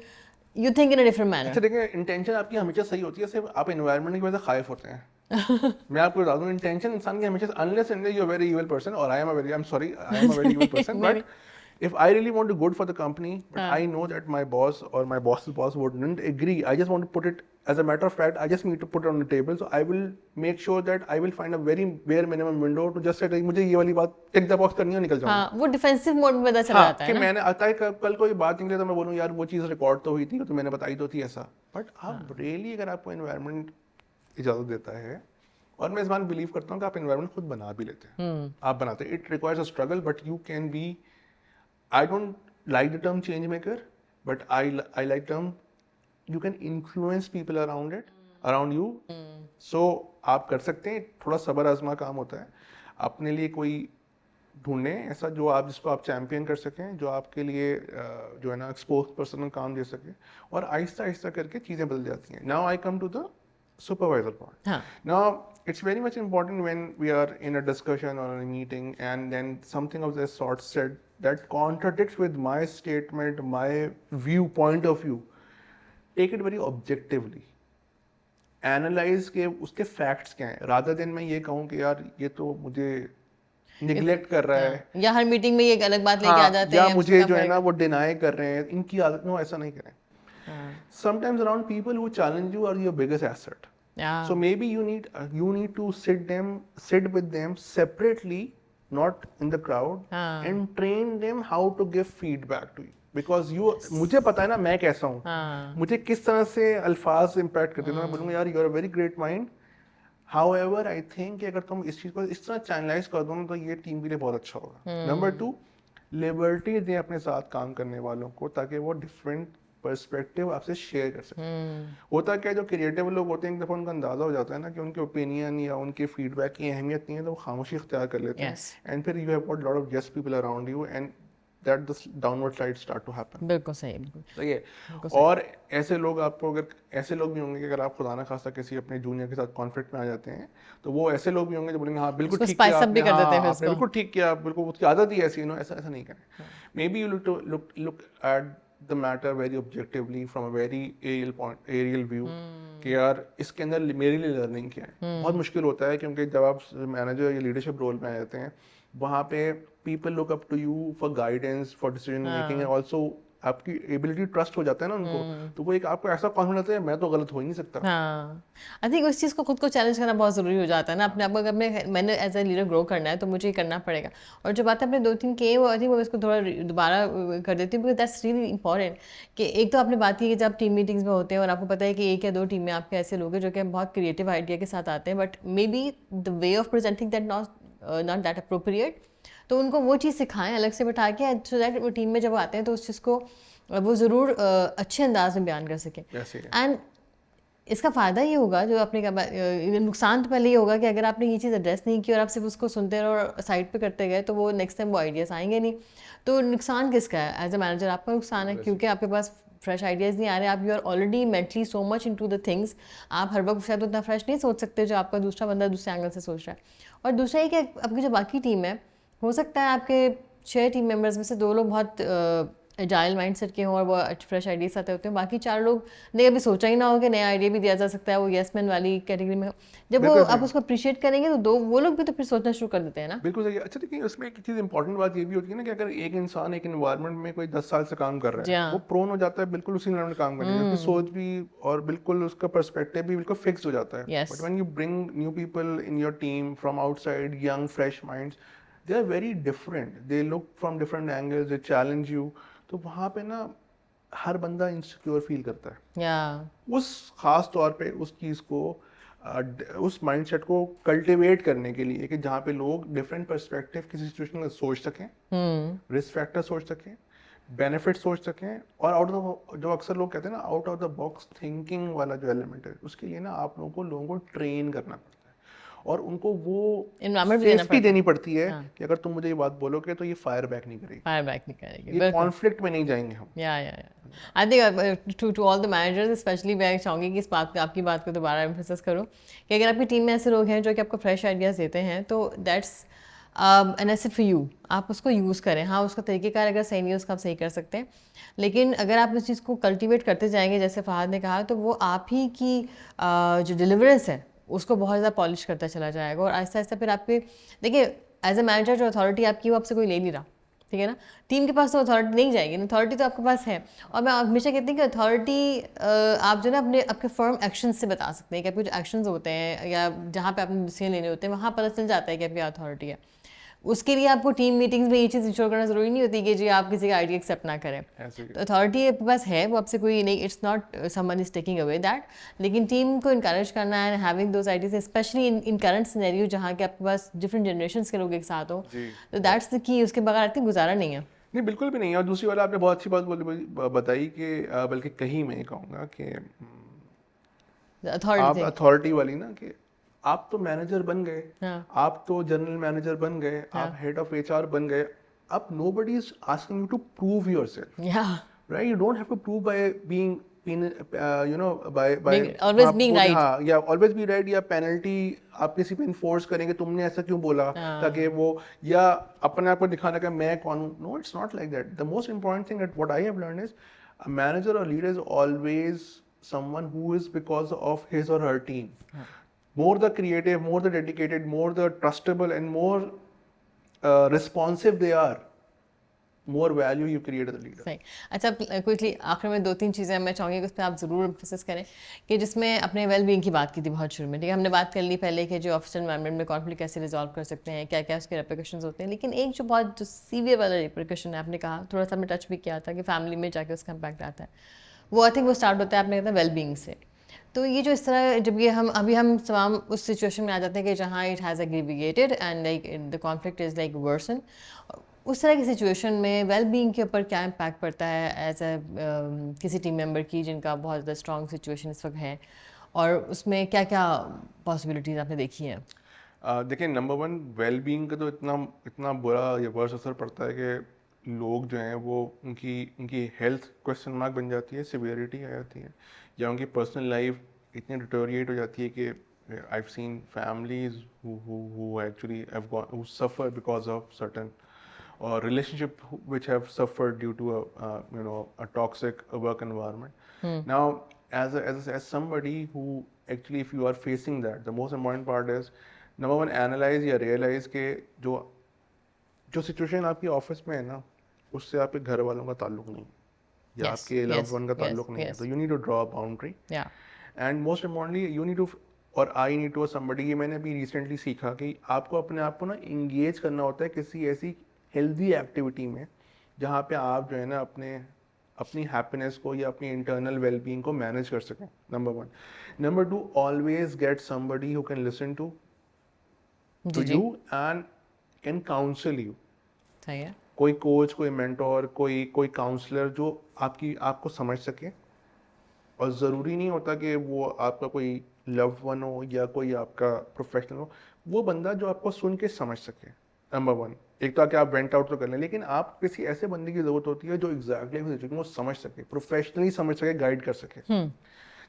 Speaker 1: you think in a different
Speaker 2: अच्छा
Speaker 1: मैनर।
Speaker 2: देखिए, इंटेंशन आपकी हमेशा सही होती है, सिर्फ आप एनवायरनमेंट की वजह से खाइफ होते हैं। मैं आपको बता दूं इंटेंशन इंसान की हमेशा unless and you are very evil person और I am a very I am sorry I am a very evil person,
Speaker 1: नहीं
Speaker 2: but if I really want to good for the company, but I know that my boss or my boss's boss wouldn't agree, I just want to put it as a matter of fact, I just need to put it on the table, so I will make sure that I will find a very bare minimum window to just say मुझे ये वाली बात टिक द बॉक्स करनी है, निकल जाऊंगा।
Speaker 1: हाँ वो डिफेंसिव मोड में पता चला
Speaker 2: हाँ,
Speaker 1: जाता
Speaker 2: कि
Speaker 1: है ना
Speaker 2: मैंने आता है कल कोई बात निकले तो मैं बोलूँ यार वो चीज़ रिकॉर्ड तो हुई थी तो मैंने बताई तो थी ऐसा, बट आप रियली अगर आपको एनवायरनमेंट इजाज़त देता है, और मैं इस बात बिलीव करता हूँ कि आप एनवायरनमेंट खुद बना भी लेते हैं, आप बनाते हैं, it requires a struggle but you can be, I don't like the term change maker, but I like term you can influence people around you. So आप कर सकते हैं, थोड़ा सब्र आजमा काम होता है, अपने लिए कोई ढूंढें ऐसा जो आप जिसको आप चैंपियन कर सकें, जो आपके लिए जो है ना एक्सपोज पर्सनल काम दे सके, और आहिस्ता आहिस्ता करके चीज़ें बदल जाती हैं। Now I come to the supervisor part.
Speaker 1: हाँ
Speaker 2: Now, it's very much important when we are in a discussion or a meeting and then something of this sort said that contradicts with my statement, my viewpoint of view. Take it very objectively. Analyze के उसके facts क्या हैं, rather than मैं ये कहूँ कि यार ये तो मुझे neglect कर रहा है,
Speaker 1: या हर मीटिंग में ये एक अलग बात लेके आ
Speaker 2: हाँ,
Speaker 1: जाते
Speaker 2: या
Speaker 1: हैं
Speaker 2: मुझे जो है ना वो डिनाई कर रहे हैं, इनकी आदत नो ऐसा नहीं करें।
Speaker 1: हाँ
Speaker 2: Sometimes around people who challenge you are your biggest asset.
Speaker 1: Yeah.
Speaker 2: So maybe you need to sit with them separately, not in the crowd,
Speaker 1: हाँ
Speaker 2: and train them how to give feedback to you. Because मुझे पता है ना मैं कैसा हूँ,
Speaker 1: हाँ
Speaker 2: मुझे किस तरह से अल्फाज इम्पैक्ट करते हैं, मैं बोलूँगा यार you are a very great mind, however I think कि अगर तुम इस चीज़ को इस तरह चैनलाइज कर दो ना तो ये टीम के लिए बहुत अच्छा होगा। नंबर 2, लिबर्टी दें अपने साथ काम करने वालों को ताकि वो डिफरेंट पर्सपेक्टिव आपसे शेयर कर सकें। होता क्या है, जो क्रिएटिव लोग होते हैं एक दफ़ा उनका अंदाज़ा हो जाता है ना कि उनके ओपिनियन या उनके फीडबैक की अहमियत नहीं है तो वो खामोशी इख्तियार कर लेते हैं,
Speaker 1: Yes.
Speaker 2: एंड फिर you have got lot of just people around you and that the downward slide start to happen.
Speaker 1: बिल्कुल सही बिल्कुल
Speaker 2: सही है।
Speaker 1: बिल्कुल सही
Speaker 2: और ऐसे लोग आपको अगर ऐसे लोग भी होंगे कि अगर आप खुदा ना खास्ता किसी अपने जूनियर के साथ कॉन्फ्लिक्ट में आ जाते हैं तो वो ऐसे लोग भी होंगे जो बोलेंगे हाँ बिल्कुल
Speaker 1: उसको
Speaker 2: ठीक किया
Speaker 1: स्पाइस अप
Speaker 2: आपने,
Speaker 1: भी कर देते हैं
Speaker 2: हाँ
Speaker 1: फिर
Speaker 2: आपने
Speaker 1: उसको
Speaker 2: बिल्कुल ठीक किया, बिल्कुल उसकी आदत ही ऐसी नो, ऐसा ऐसा नहीं करें। Maybe you look at the matter very objectively from a very aerial view कि यार इसके अंदर मेरे लिए लर्निंग क्या है। बहुत मुश्किल होता है क्योंकि जब आप मैनेजर या लीडरशिप रोल में आ जाते हैं वहाँ पे people look up to you for guidance, for decision making, and also आपकी एबिलिटी ट्रस्ट हो जाता है ना उनको, तो वो एक आपको ऐसा कॉन्फिडेंस है, मैं तो गलत हो ही नहीं सकता।
Speaker 1: हाँ, आई थिंक उस चीज़ को खुद को चैलेंज करना बहुत ज़रूरी हो जाता है ना अपने आप को। अगर मैंने एज ए लीडर ग्रो करना है तो मुझे ये करना पड़ेगा। और जो बात आपने 2-3 की है वो आई थिंक मैं इसको थोड़ा दोबारा कर देती हूँ, बिकॉज दैट्स रियली इंपॉर्टेंट। कि एक तो आपने बात की कि जब टीम मीटिंग्स में होते हैं और आपको पता है कि 1 या 2 टीम में आपके ऐसे लोग हैं जो कि बहुत क्रिएटिव आइडिया के साथ आते हैं, but may be the way of presenting that not that appropriate. तो उनको वो चीज़ सिखाएं अलग से बैठा के, सो दैट वो टीम में जब वो आते हैं तो उस चीज़ को वो ज़रूर अच्छे अंदाज में बयान कर सकें।
Speaker 2: ऐसे ही है।
Speaker 1: एंड इसका फ़ायदा ये होगा जो आपने कहा, नुकसान तो पहले ये होगा कि अगर आपने ये चीज़ एड्रेस नहीं की और आप सिर्फ उसको सुनते रहे और साइड पे करते गए तो वो नेक्स्ट टाइम वो आइडियाज़ आएंगे नहीं। तो नुकसान किसका है? एज अ मैनेजर आपका नुकसान है, क्योंकि आपके पास फ्रेश आइडियाज़ नहीं आ रहे। आप you are already mentally so much into the things, आप हर वक्त शायद उतना फ्रेश नहीं सोच सकते जो आपका दूसरा बंदा दूसरे एंगल से सोच रहा है। और दूसरा ये कि आपकी जो बाकी टीम है, हो सकता है आपके 6 टीम मेंबर्स में से 2 लोग बहुत एजाइल माइंडसेट के हों और वो फ्रेश आइडियाज आते होते हैं, बाकी 4 लोग ने कभी सोचा ही ना हो कि नया आइडिया भी दिया जा सकता है, वो यस मैन वाली कैटेगरी में हो। जब वो
Speaker 2: बिल्कुल
Speaker 1: आप
Speaker 2: सही,
Speaker 1: उसको अप्रिशिएट करेंगे तो दो वो लोग भी तो फिर सोचना शुरू कर देते हैं ना।
Speaker 2: बिल्कुल सही है। अच्छा देखिए, उसमें एक चीज़ इंपॉर्टेंट बात ये भी होती है ना कि अगर एक इंसान एक एनवायरनमेंट में कोई 10 साल से काम कर रहा
Speaker 1: जी
Speaker 2: है, वो
Speaker 1: हाँ।
Speaker 2: प्रोन हो जाता है बिल्कुल उसी लेवल में काम करने की, उसकी सोच भी और बिल्कुल उसका पर्सपेक्टिव भी बिल्कुल फिक्स हो जाता है।
Speaker 1: Yes.
Speaker 2: But when you bring new people in your team from outside, young fresh minds, they are very different, they look from different angles, they challenge you. तो वहाँ पे ना हर बंदा इनसिक्योर फील करता है।
Speaker 1: या।
Speaker 2: उस खास तौर पे उस चीज़ को उस माइंडसेट को कल्टीवेट करने के लिए कि जहाँ पे लोग डिफरेंट पर्सपेक्टिव किसी सिचुएशन में सोच सकें, रिस्क फैक्टर सोच सकें, बेनिफिट सोच सकें, और आउट ऑफ जो अक्सर लोग कहते हैं ना out of the box thinking वाला जो एलिमेंट है, उसके लिए ना आप लोगों को ट्रेन करना पड़ता है और उनको वो
Speaker 1: इन्वायरमेंट भी देना
Speaker 2: सेफ्टी
Speaker 1: पड़ता है।
Speaker 2: देनी पड़ती है
Speaker 1: हाँ,
Speaker 2: कि अगर तुम मुझे ये बात बोलोगे तो ये फायर बैक नहीं करेगी,
Speaker 1: फायर बैक नहीं करेगी,
Speaker 2: ये
Speaker 1: बिल्कुल।
Speaker 2: कॉन्फ्लिक्ट में नहीं जाएंगे हम।
Speaker 1: Yeah I think to all the managers specially मैं चाहूँगी कि इस बात को, आपकी बात को दोबारा एम्फेसिस करूँ कि अगर आपकी टीम में ऐसे लोग हैं जो कि आपको फ्रेश आइडियाज़ देते हैं तो that's an asset for you. आप उसको यूज़ करें। हाँ, उसका तरीक़ेकार अगर सही नहीं है उसका आप सही कर सकते हैं, लेकिन अगर आप उस चीज़ को कल्टीवेट करते जाएंगे जैसे फ़हाद ने कहा, तो वो आप ही की जो डिलीवरेंस है उसको बहुत ज़्यादा पॉलिश करता चला जाएगा। और आहिस्ता आहिस्ता फिर आपके, देखिए एज अ मैनेजर जो अथॉरिटी आपकी वो आपसे कोई ले नहीं रहा, ठीक है ना। टीम के पास तो अथॉरिटी नहीं जाएगी, अथॉरिटी तो आपके पास है। और मैं हमेशा कहती हूँ कि अथॉरिटी आप जो ना अपने आपके फर्म एक्शंस से बता सकते हैं कि आपके जो एक्शंस होते हैं या जहाँ पे आपने डिसीजन लेने होते हैं वहाँ पता चल जाता है कि आपकी अथॉरिटी है। उसके लिए आपको टीम मीटिंग्स में ये चीज़ इंश्योर करना ज़रूरी नहीं होती कि जी आप किसी का आइडिया एक्सेप्ट ना करें।
Speaker 2: ऐसे ही
Speaker 1: तो अथॉरिटी आपके पास है, वो आपसे कोई नहीं, it's not someone is taking away that. लेकिन टीम को इनकरेज करना है having those ideas, specially in current scenario जहाँ के आपके पास डिफरेंट जनरेशन के लोग एक साथ हो,
Speaker 2: जी।
Speaker 1: तो दैट्स द की। उसके बगैर आती गुजारा नहीं है।
Speaker 2: नहीं, बिल्कुल भी नहीं है। और दूसरी वाला आपने बहुत अच्छी बात बताई कि बल्कि कहीं मैं ये कहूँगा कि
Speaker 1: अथॉरिटी
Speaker 2: आप
Speaker 1: थिंक।
Speaker 2: अथॉरिटी वाली ना कि आप तो मैनेजर बन गए,
Speaker 1: हाँ।
Speaker 2: आप तो जनरल मैनेजर बन गए,
Speaker 1: हाँ।
Speaker 2: आप हेड ऑफ एचआर बन गए, अब nobody is asking you to prove yourself,
Speaker 1: yeah
Speaker 2: right? You don't have to prove by being you know by
Speaker 1: being always
Speaker 2: आप
Speaker 1: being
Speaker 2: बोले
Speaker 1: right।
Speaker 2: हाँ, या ऑलवेज बी राइट, या पेनल्टी आप किसी पे इन्फोर्स करेंगे तुमने ऐसा क्यों बोला, ताकि वो, या अपने आप को दिखाना कि मैं कौन हूँ। No, it's not like that. The most important thing that what I have learned is a manager or leader is always someone who is because of his or her team. More the creative, more the dedicated, more the trustable, and more responsive they are, more value you create as a leader.
Speaker 1: सही। अच्छा, क्विकली आखिर में 2-3 चीज़ें मैं चाहूँगी कि उस पर आप ज़रूर एम्फेसिस करें कि जिसमें अपने वेल बीइंग की बात की थी बहुत शुरू में, ठीक है। हमने बात कर ली पहले कि जो ऑफिशियल एनवायरनमेंट में कॉन्फ्लिक्ट कैसे रिजॉल्व कर सकते हैं, क्या क्या उसके रेपरिकॉशंस होते हैं। लेकिन एक जो बहुत जो सीवियर वाला रेपरिकॉशन है, आपने कहा थोड़ा सा, मैं टच भी किया था कि फैमिली में जाके उसका इम्पैक्ट आता है, वो आई थिंक वो स्टार्ट होता है आपने कहता वेल बीइंग से। तो ये जो इस तरह जब ये हम तमाम उस सिचुएशन में आ जाते हैं कि जहाँ it has aggravated and like the conflict is like worsen, उस तरह की सिचुएशन में वेल बीइंग के ऊपर क्या इम्पैक्ट पड़ता है एज ए किसी टीम मेंबर की जिनका बहुत ज़्यादा स्ट्रॉन्ग सिचुएशन इस वक्त है, और उसमें क्या क्या पॉसिबिलिटीज़ आपने देखी हैं?
Speaker 2: देखिए, नंबर वन, वेल बीइंग का तो इतना इतना बुरा या वर्स असर पड़ता है कि लोग जो हैं वो उनकी उनकी हेल्थ क्वेश्चन मार्क बन जाती है, सिवियरिटी आ जाती है, या उनकी पर्सनल लाइफ इतनी डिटोरिएट हो जाती है कि I have scene families who actually have gone, who suffer because of certain or relationship which have suffered due to a toxic work environment. Now, as somebody who actually, if you are facing that, the most important part is number one, analyze या realize के जो जो सिचुएशन आपकी ऑफिस में है ना, उससे आपके घर वालों का ताल्लुक नहीं या
Speaker 1: Yes,
Speaker 2: आपके लव्ड
Speaker 1: yes,
Speaker 2: वन का
Speaker 1: yes,
Speaker 2: ताल्लुक नहीं है,
Speaker 1: yes.
Speaker 2: तो you need to draw a boundary
Speaker 1: Yeah.
Speaker 2: And most importantly you need to, और आई नीड टू समबडी, ये मैंने अभी रिसेंटली सीखा कि आपको अपने आप को ना इंगेज करना होता है किसी ऐसी हेल्दी एक्टिविटी में जहाँ पे आप जो है ना अपनी हैप्पीनेस को या अपनी इंटरनल वेलबींग को मैनेज कर सकें, number one. Number two, always get somebody who can listen to
Speaker 1: जी जी,
Speaker 2: you and can counsel you.
Speaker 1: सही है।
Speaker 2: कोई कोच, कोई मेंटोर, कोई काउंसलर जो आपको समझ सके, और ज़रूरी नहीं होता कि वो आपका कोई लव्ड वन हो या कोई आपका प्रोफेशनल हो, वो बंदा जो आपको सुन के समझ सके, नंबर वन। एक तो आके आप वेंट आउट तो कर लें, लेकिन आप किसी ऐसे बंदे की ज़रूरत होती है जो एग्जैक्टली सिचुएशन को समझ सके, प्रोफेशनली समझ सके, गाइड कर सके,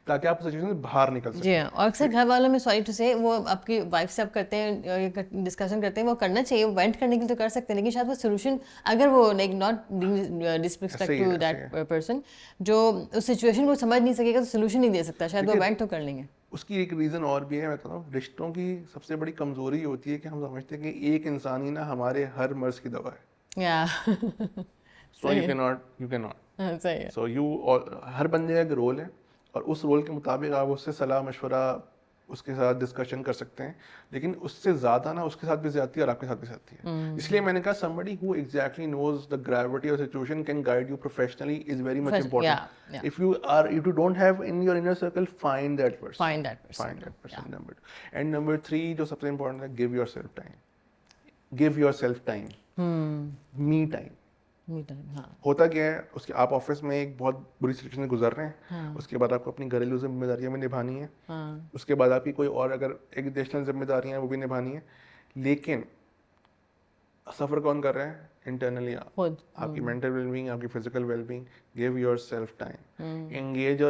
Speaker 2: ताकि आप सिचुएशन से बाहर निकल
Speaker 1: जी
Speaker 2: सके।
Speaker 1: हाँ, और अक्सर घर वालों में, सॉरी टू से, वो आपकी वाइफ से आप करते हैं डिस्कशन करते हैं, वो करना चाहिए, वो वेंट करने के लिए तो कर सकते हैं, लेकिन शायद वो सोल्यूशन, अगर वो लाइक नॉट डिसरिस्पेक्ट
Speaker 2: सही
Speaker 1: टू
Speaker 2: है, सही
Speaker 1: दैट
Speaker 2: है।
Speaker 1: पर्सन जो उस सिचुएशन को समझ नहीं सकेगा तो सोल्यूशन नहीं दे सकता, शायद वो
Speaker 2: देखिए,
Speaker 1: वेंट तो कर लेंगे।
Speaker 2: उसकी एक रीज़न और भी है, मैं बताता हूँ। रिश्तों की सबसे बड़ी कमज़ोरी होती है कि हम समझते हैं कि एक इंसान ही ना हमारे हर मर्ज़ की दवा है।
Speaker 1: या
Speaker 2: सो
Speaker 1: सही
Speaker 2: यू
Speaker 1: है,
Speaker 2: can not, you can not,
Speaker 1: हाँ, सही है।
Speaker 2: सो यू, हर बंदे का एक रोल है, और उस रोल के मुताबिक आप उससे सलाह मशवरा, उसके साथ डिस्कशन कर सकते हैं, लेकिन उससे ज़्यादा ना उसके साथ भी ज़्यादती है और आपके साथ भी ज़्यादती है। इसलिए मैंने कहा somebody who exactly knows the gravity of the situation can guide you professionally is very much important.
Speaker 1: Yeah, yeah.
Speaker 2: If you don't have in your inner circle, find that person.
Speaker 1: Find that person.
Speaker 2: Find that person,
Speaker 1: Yeah.
Speaker 2: number two. And number three, जो सबसे important है, give yourself time. Give yourself time. Me time.
Speaker 1: Me time, हाँ,
Speaker 2: होता क्या है, उसके आप ऑफिस में एक बहुत बुरी सिचुएशन से गुजर रहे हैं,
Speaker 1: हाँ,
Speaker 2: उसके बाद आपको अपनी घरेलू जिम्मेदारियां भी निभानी है,
Speaker 1: हाँ,
Speaker 2: उसके बाद आपकी कोई और अगर एडिशनल जिम्मेदारियां हैं वो भी निभानी है, लेकिन सफ़र कौन कर रहा है? इंटरनली आप।
Speaker 1: खुद।
Speaker 2: आपकी मेंटल वेलबींग, आपकी physical wellbeing. Give yourself time, engage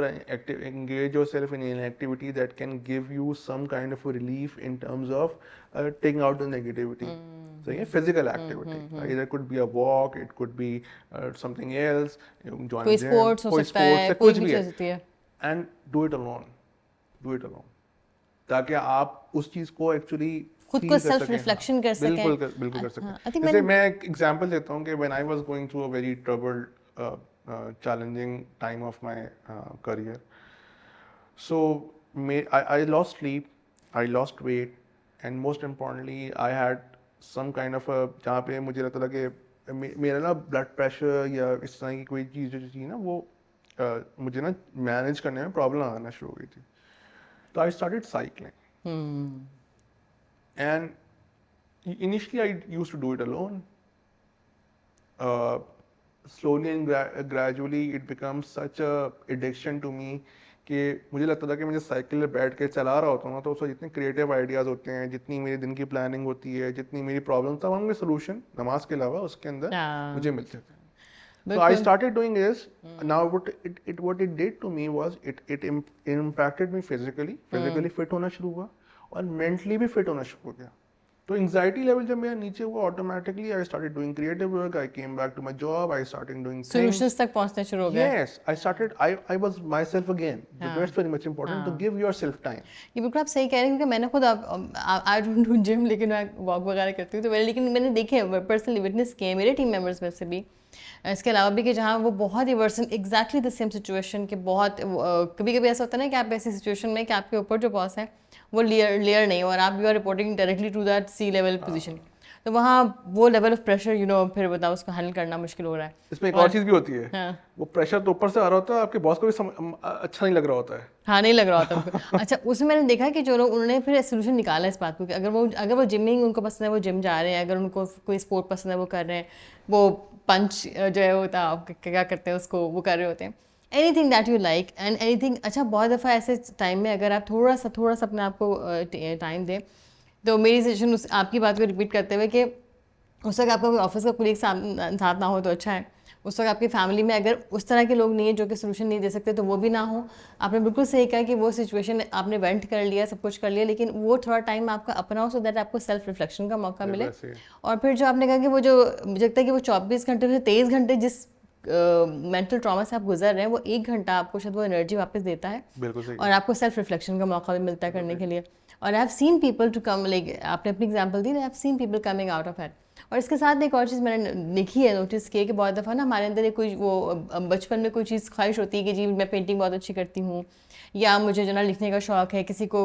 Speaker 2: yourself in an activity that can give you some kind of relief in terms of taking out the negativity. So yeah, physical activity. Either could be a walk, it could be something else. You join
Speaker 1: कोई
Speaker 2: gym,
Speaker 1: स्पोर्ट्स हो
Speaker 2: कोई
Speaker 1: सकता
Speaker 2: sports
Speaker 1: है,
Speaker 2: है,
Speaker 1: कोई
Speaker 2: कुछ
Speaker 1: भी
Speaker 2: भी
Speaker 1: चीज़
Speaker 2: है,
Speaker 1: होती है।
Speaker 2: and do it alone. Do it alone. ताकि आप उस चीज को एक्चुअली
Speaker 1: खुद को सेल्फ रिफ्लेक्शन कर सकें।
Speaker 2: बिल्कुल कर सकें।
Speaker 1: हाँ, I think
Speaker 2: जैसे मैं एक एग्जांपल देता हूँ कि when I was going through a very troubled challenging time of my career, so I lost sleep, I lost weight, and most importantly I had some kind of a, जहाँ पे मुझे लगता था कि मेरा ना ब्लड प्रेशर या इस तरह की कोई चीज़ जो थी ना वो मुझे ना मैनेज करने में प्रॉब्लम आना शुरू हो गई थी। तो I started cycling, and initially I used to do it alone. Slowly and gradually it becomes such a addiction to me कि मुझे लगता था कि मुझे साइकिल पे बैठ के चला रहा होता हूँ ना, तो उसमें जितने क्रिएटिव आइडियाज़ होते हैं, जितनी मेरे दिन की प्लानिंग होती है, जितनी मेरी प्रॉब्लम, तब उनके सोल्यूशन नमाज के अलावा उसके अंदर मुझे मिलते थे। So I started doing this. Now what it did to me was it impacted me physically fit होना शुरू हुआ, और mentally भी fit होना शुरू हो गया। तो एंजाइटी लेवल जब मेरा नीचे हुआ, automatically I started doing creative work, I came back to my job, I started doing things,
Speaker 1: solutions तक पहुंचने शुरू हो गए।
Speaker 2: Yes, I was myself again. That's very much important, to give yourself time.
Speaker 1: ये बिल्कुल आप सही कह रहे हैं, क्योंकि मैंने खुद आई डोंट डू जिम, लेकिन मैं वॉक वगैरह करती हूँ, तो लेकिन मैंने देखे पर्सनली विटनेस किए मेरे टीम मेंबर्स में से भी, इसके अलावा भी, कि जहाँ वो बहुत ही worsen exactly the same situation के बहुत कभी कभी ऐसा होता है ना कि आप ऐसी सिचुएशन में कि आपके ऊपर जो बॉस है वो लेयर नहीं, और आप you are reporting directly to that C level position, तो वहाँ वो लेवल ऑफ प्रेशर फिर बताओ उसको हैंडल करना मुश्किल हो रहा है।
Speaker 2: इसमें एक और चीज़ भी होती है,
Speaker 1: हाँ,
Speaker 2: वो प्रेशर तो ऊपर से आ रहा होता है, आपके बॉस को भी अच्छा नहीं लग रहा होता है।
Speaker 1: हाँ, नहीं लग रहा होता उनको। अच्छा, उसमें मैंने देखा कि जो लोग, उन्होंने फिर सोल्यूशन निकाला इस बात को कि अगर वो जिमिंग उनको पसंद है, वो जिम जा रहे हैं, अगर उनको कोई स्पोर्ट पसंद है वो कर रहे हैं, वो पंच जो है होता है क्या करते हैं उसको, वो कर रहे होते हैं, anything that you like and anything. अच्छा, बहुत दफ़ा ऐसे टाइम में अगर आप थोड़ा सा अपने आप को टाइम दें, तो मेरी सजेशन आपकी बात को रिपीट करते हुए कि उस वक्त आपका कोई ऑफिस का कोलीग साथ ना हो तो अच्छा है, उस वक्त आपकी फैमिली में अगर उस तरह के लोग नहीं है जो कि सोल्यूशन नहीं दे सकते तो वो भी ना हो। आपने बिल्कुल सही कहा कि वो सिचुएशन आपने वेंट कर लिया, सब कुछ कर लिया, लेकिन वो थोड़ा टाइम आपका अपना हो, सो दैट आपको सेल्फ रिफ्लेक्शन का मौका मिले। और फिर जो आपने कहा कि वो जो मुझे लगता है कि वो 24 घंटे से 23 घंटे जिस मेंटल ट्रॉमा से आप गुजर रहे हैं, वो 1 घंटा आपको शायद वो एनर्जी वापस देता है, और आपको सेल्फ रिफ्लेक्शन का मौका भी मिलता है करने के लिए। और I have seen people to come, like आपने अपनी एग्जांपल दी, I have seen people coming out of it. और इसके साथ एक और चीज़ मैंने देखी है, नोटिस की है कि बहुत दफ़ा ना हमारे अंदर एक कोई वो बचपन में कोई चीज़ ख्वाहिश होती है कि जी मैं पेंटिंग बहुत अच्छी करती हूँ, या मुझे जो ना लिखने का शौक़ है, किसी को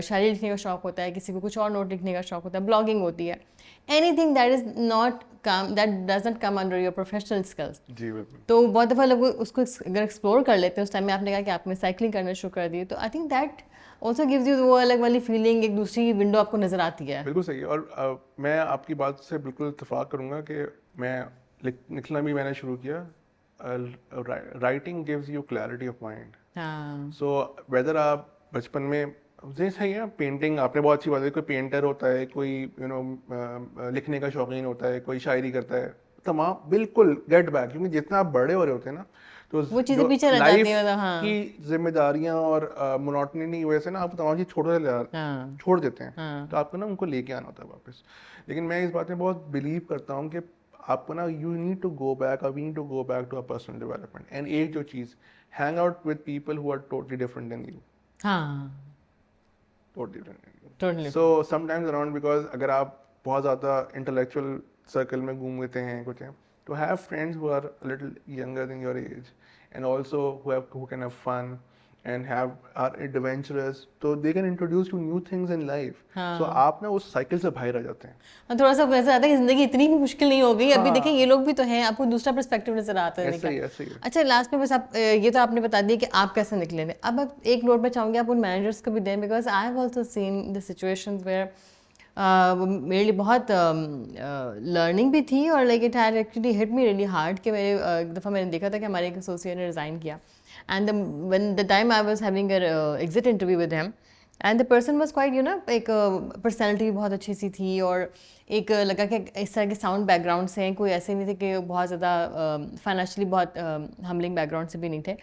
Speaker 1: शायरी लिखने का शौक़ होता है, किसी को कुछ और नोट लिखने का शौक़ होता है, ब्लॉगिंग होती है, anything that is not come, that does not come under your professional skills.
Speaker 2: जी बिल्कुल।
Speaker 1: तो बहुत दफ़ा लोग उसको अगर एक्सप्लोर कर लेते हैं, उस टाइम में आपने कहा कि आपने साइकिलिंग करना शुरू कर दी, तो I think that also gives you वो अलग वाली फीलिंग, एक दूसरी विंडो आपको नज़र आती है।
Speaker 2: बिल्कुल सही है। और मैं आपकी बात से बिल्कुल इत्तेफाक करूँगा कि मैं लिखना भी मैंने शुरू किया। Writing gives you clarity of mind.
Speaker 1: हाँ
Speaker 2: सो वेदर आप बचपन में ये सही है, पेंटिंग आपने बहुत अच्छी बात है, कोई पेंटर होता है, कोई लिखने का शौकीन होता है, कोई शायरी करता है, तमाम बिल्कुल गेट बैक, क्योंकि जितना आप बड़े हो रहे होते हैं ना, तो
Speaker 1: वो चीज़ें
Speaker 2: जो
Speaker 1: पीछे रह जाती
Speaker 2: लाइफ
Speaker 1: हैं, मतलब
Speaker 2: की
Speaker 1: हाँ
Speaker 2: जिम्मेदारियां और मोनोटनी की वजह से ना आप तमाम चीज़
Speaker 1: हाँ
Speaker 2: छोड़ देते हैं,
Speaker 1: हाँ
Speaker 2: तो आपको ना उनको लेके आना होता है वापस। लेकिन मैं इस बात में बहुत बिलीव करता हूँ कि आपको ना you need to go back, we need to go back to a personal development, and एक जो चीज़, hang out with people who are totally different than you,
Speaker 1: हाँ
Speaker 2: totally different than you.
Speaker 1: Totally.
Speaker 2: So sometimes around, because अगर आप बहुत ज़्यादा intellectual circle में घूम लेते हैं कुछ हैं, to have friends who are a little younger than your age, and also who can have fun and are adventurous, तो they can introduce you new things in life. So
Speaker 1: हाँ
Speaker 2: आप ना उस साइकिल से बाहर आ जाते हैं।
Speaker 1: और थोड़ा सा ऐसा आता है कि ज़िंदगी इतनी भी मुश्किल नहीं हो गई, अभी देखिए ये
Speaker 2: हाँ,
Speaker 1: लोग भी तो हैं, आपको दूसरा पर्सपेक्टिव नज़र आता है
Speaker 2: ऐसा
Speaker 1: का।
Speaker 2: ही ऐसा ही है।
Speaker 1: अच्छा, लास्ट में बस आप ये तो आपने बता दिया कि आप कैसे निकले थे, अब आप एक नोट में चाहूँगी आप उन मैनेजर्स को भी दें, because I have also seen the situations where मेरे लिए बहुत लर्निंग भी थी, और like it had actually hit me really hard कि मेरे एक दफ़ा मैंने देखा था कि हमारे एक एसोसिएट ने रिज़ाइन किया, and when the time I was having exit interview with him, and the person was quite एक पर्सनैलिटी भी बहुत अच्छी सी थी, और एक लगा कि इस तरह के साउंड बैकग्राउंड से हैं, कोई ऐसे नहीं थे कि बहुत ज़्यादा फाइनेंशियली बहुत हम्बलिंग बैकग्राउंड से भी नहीं थे।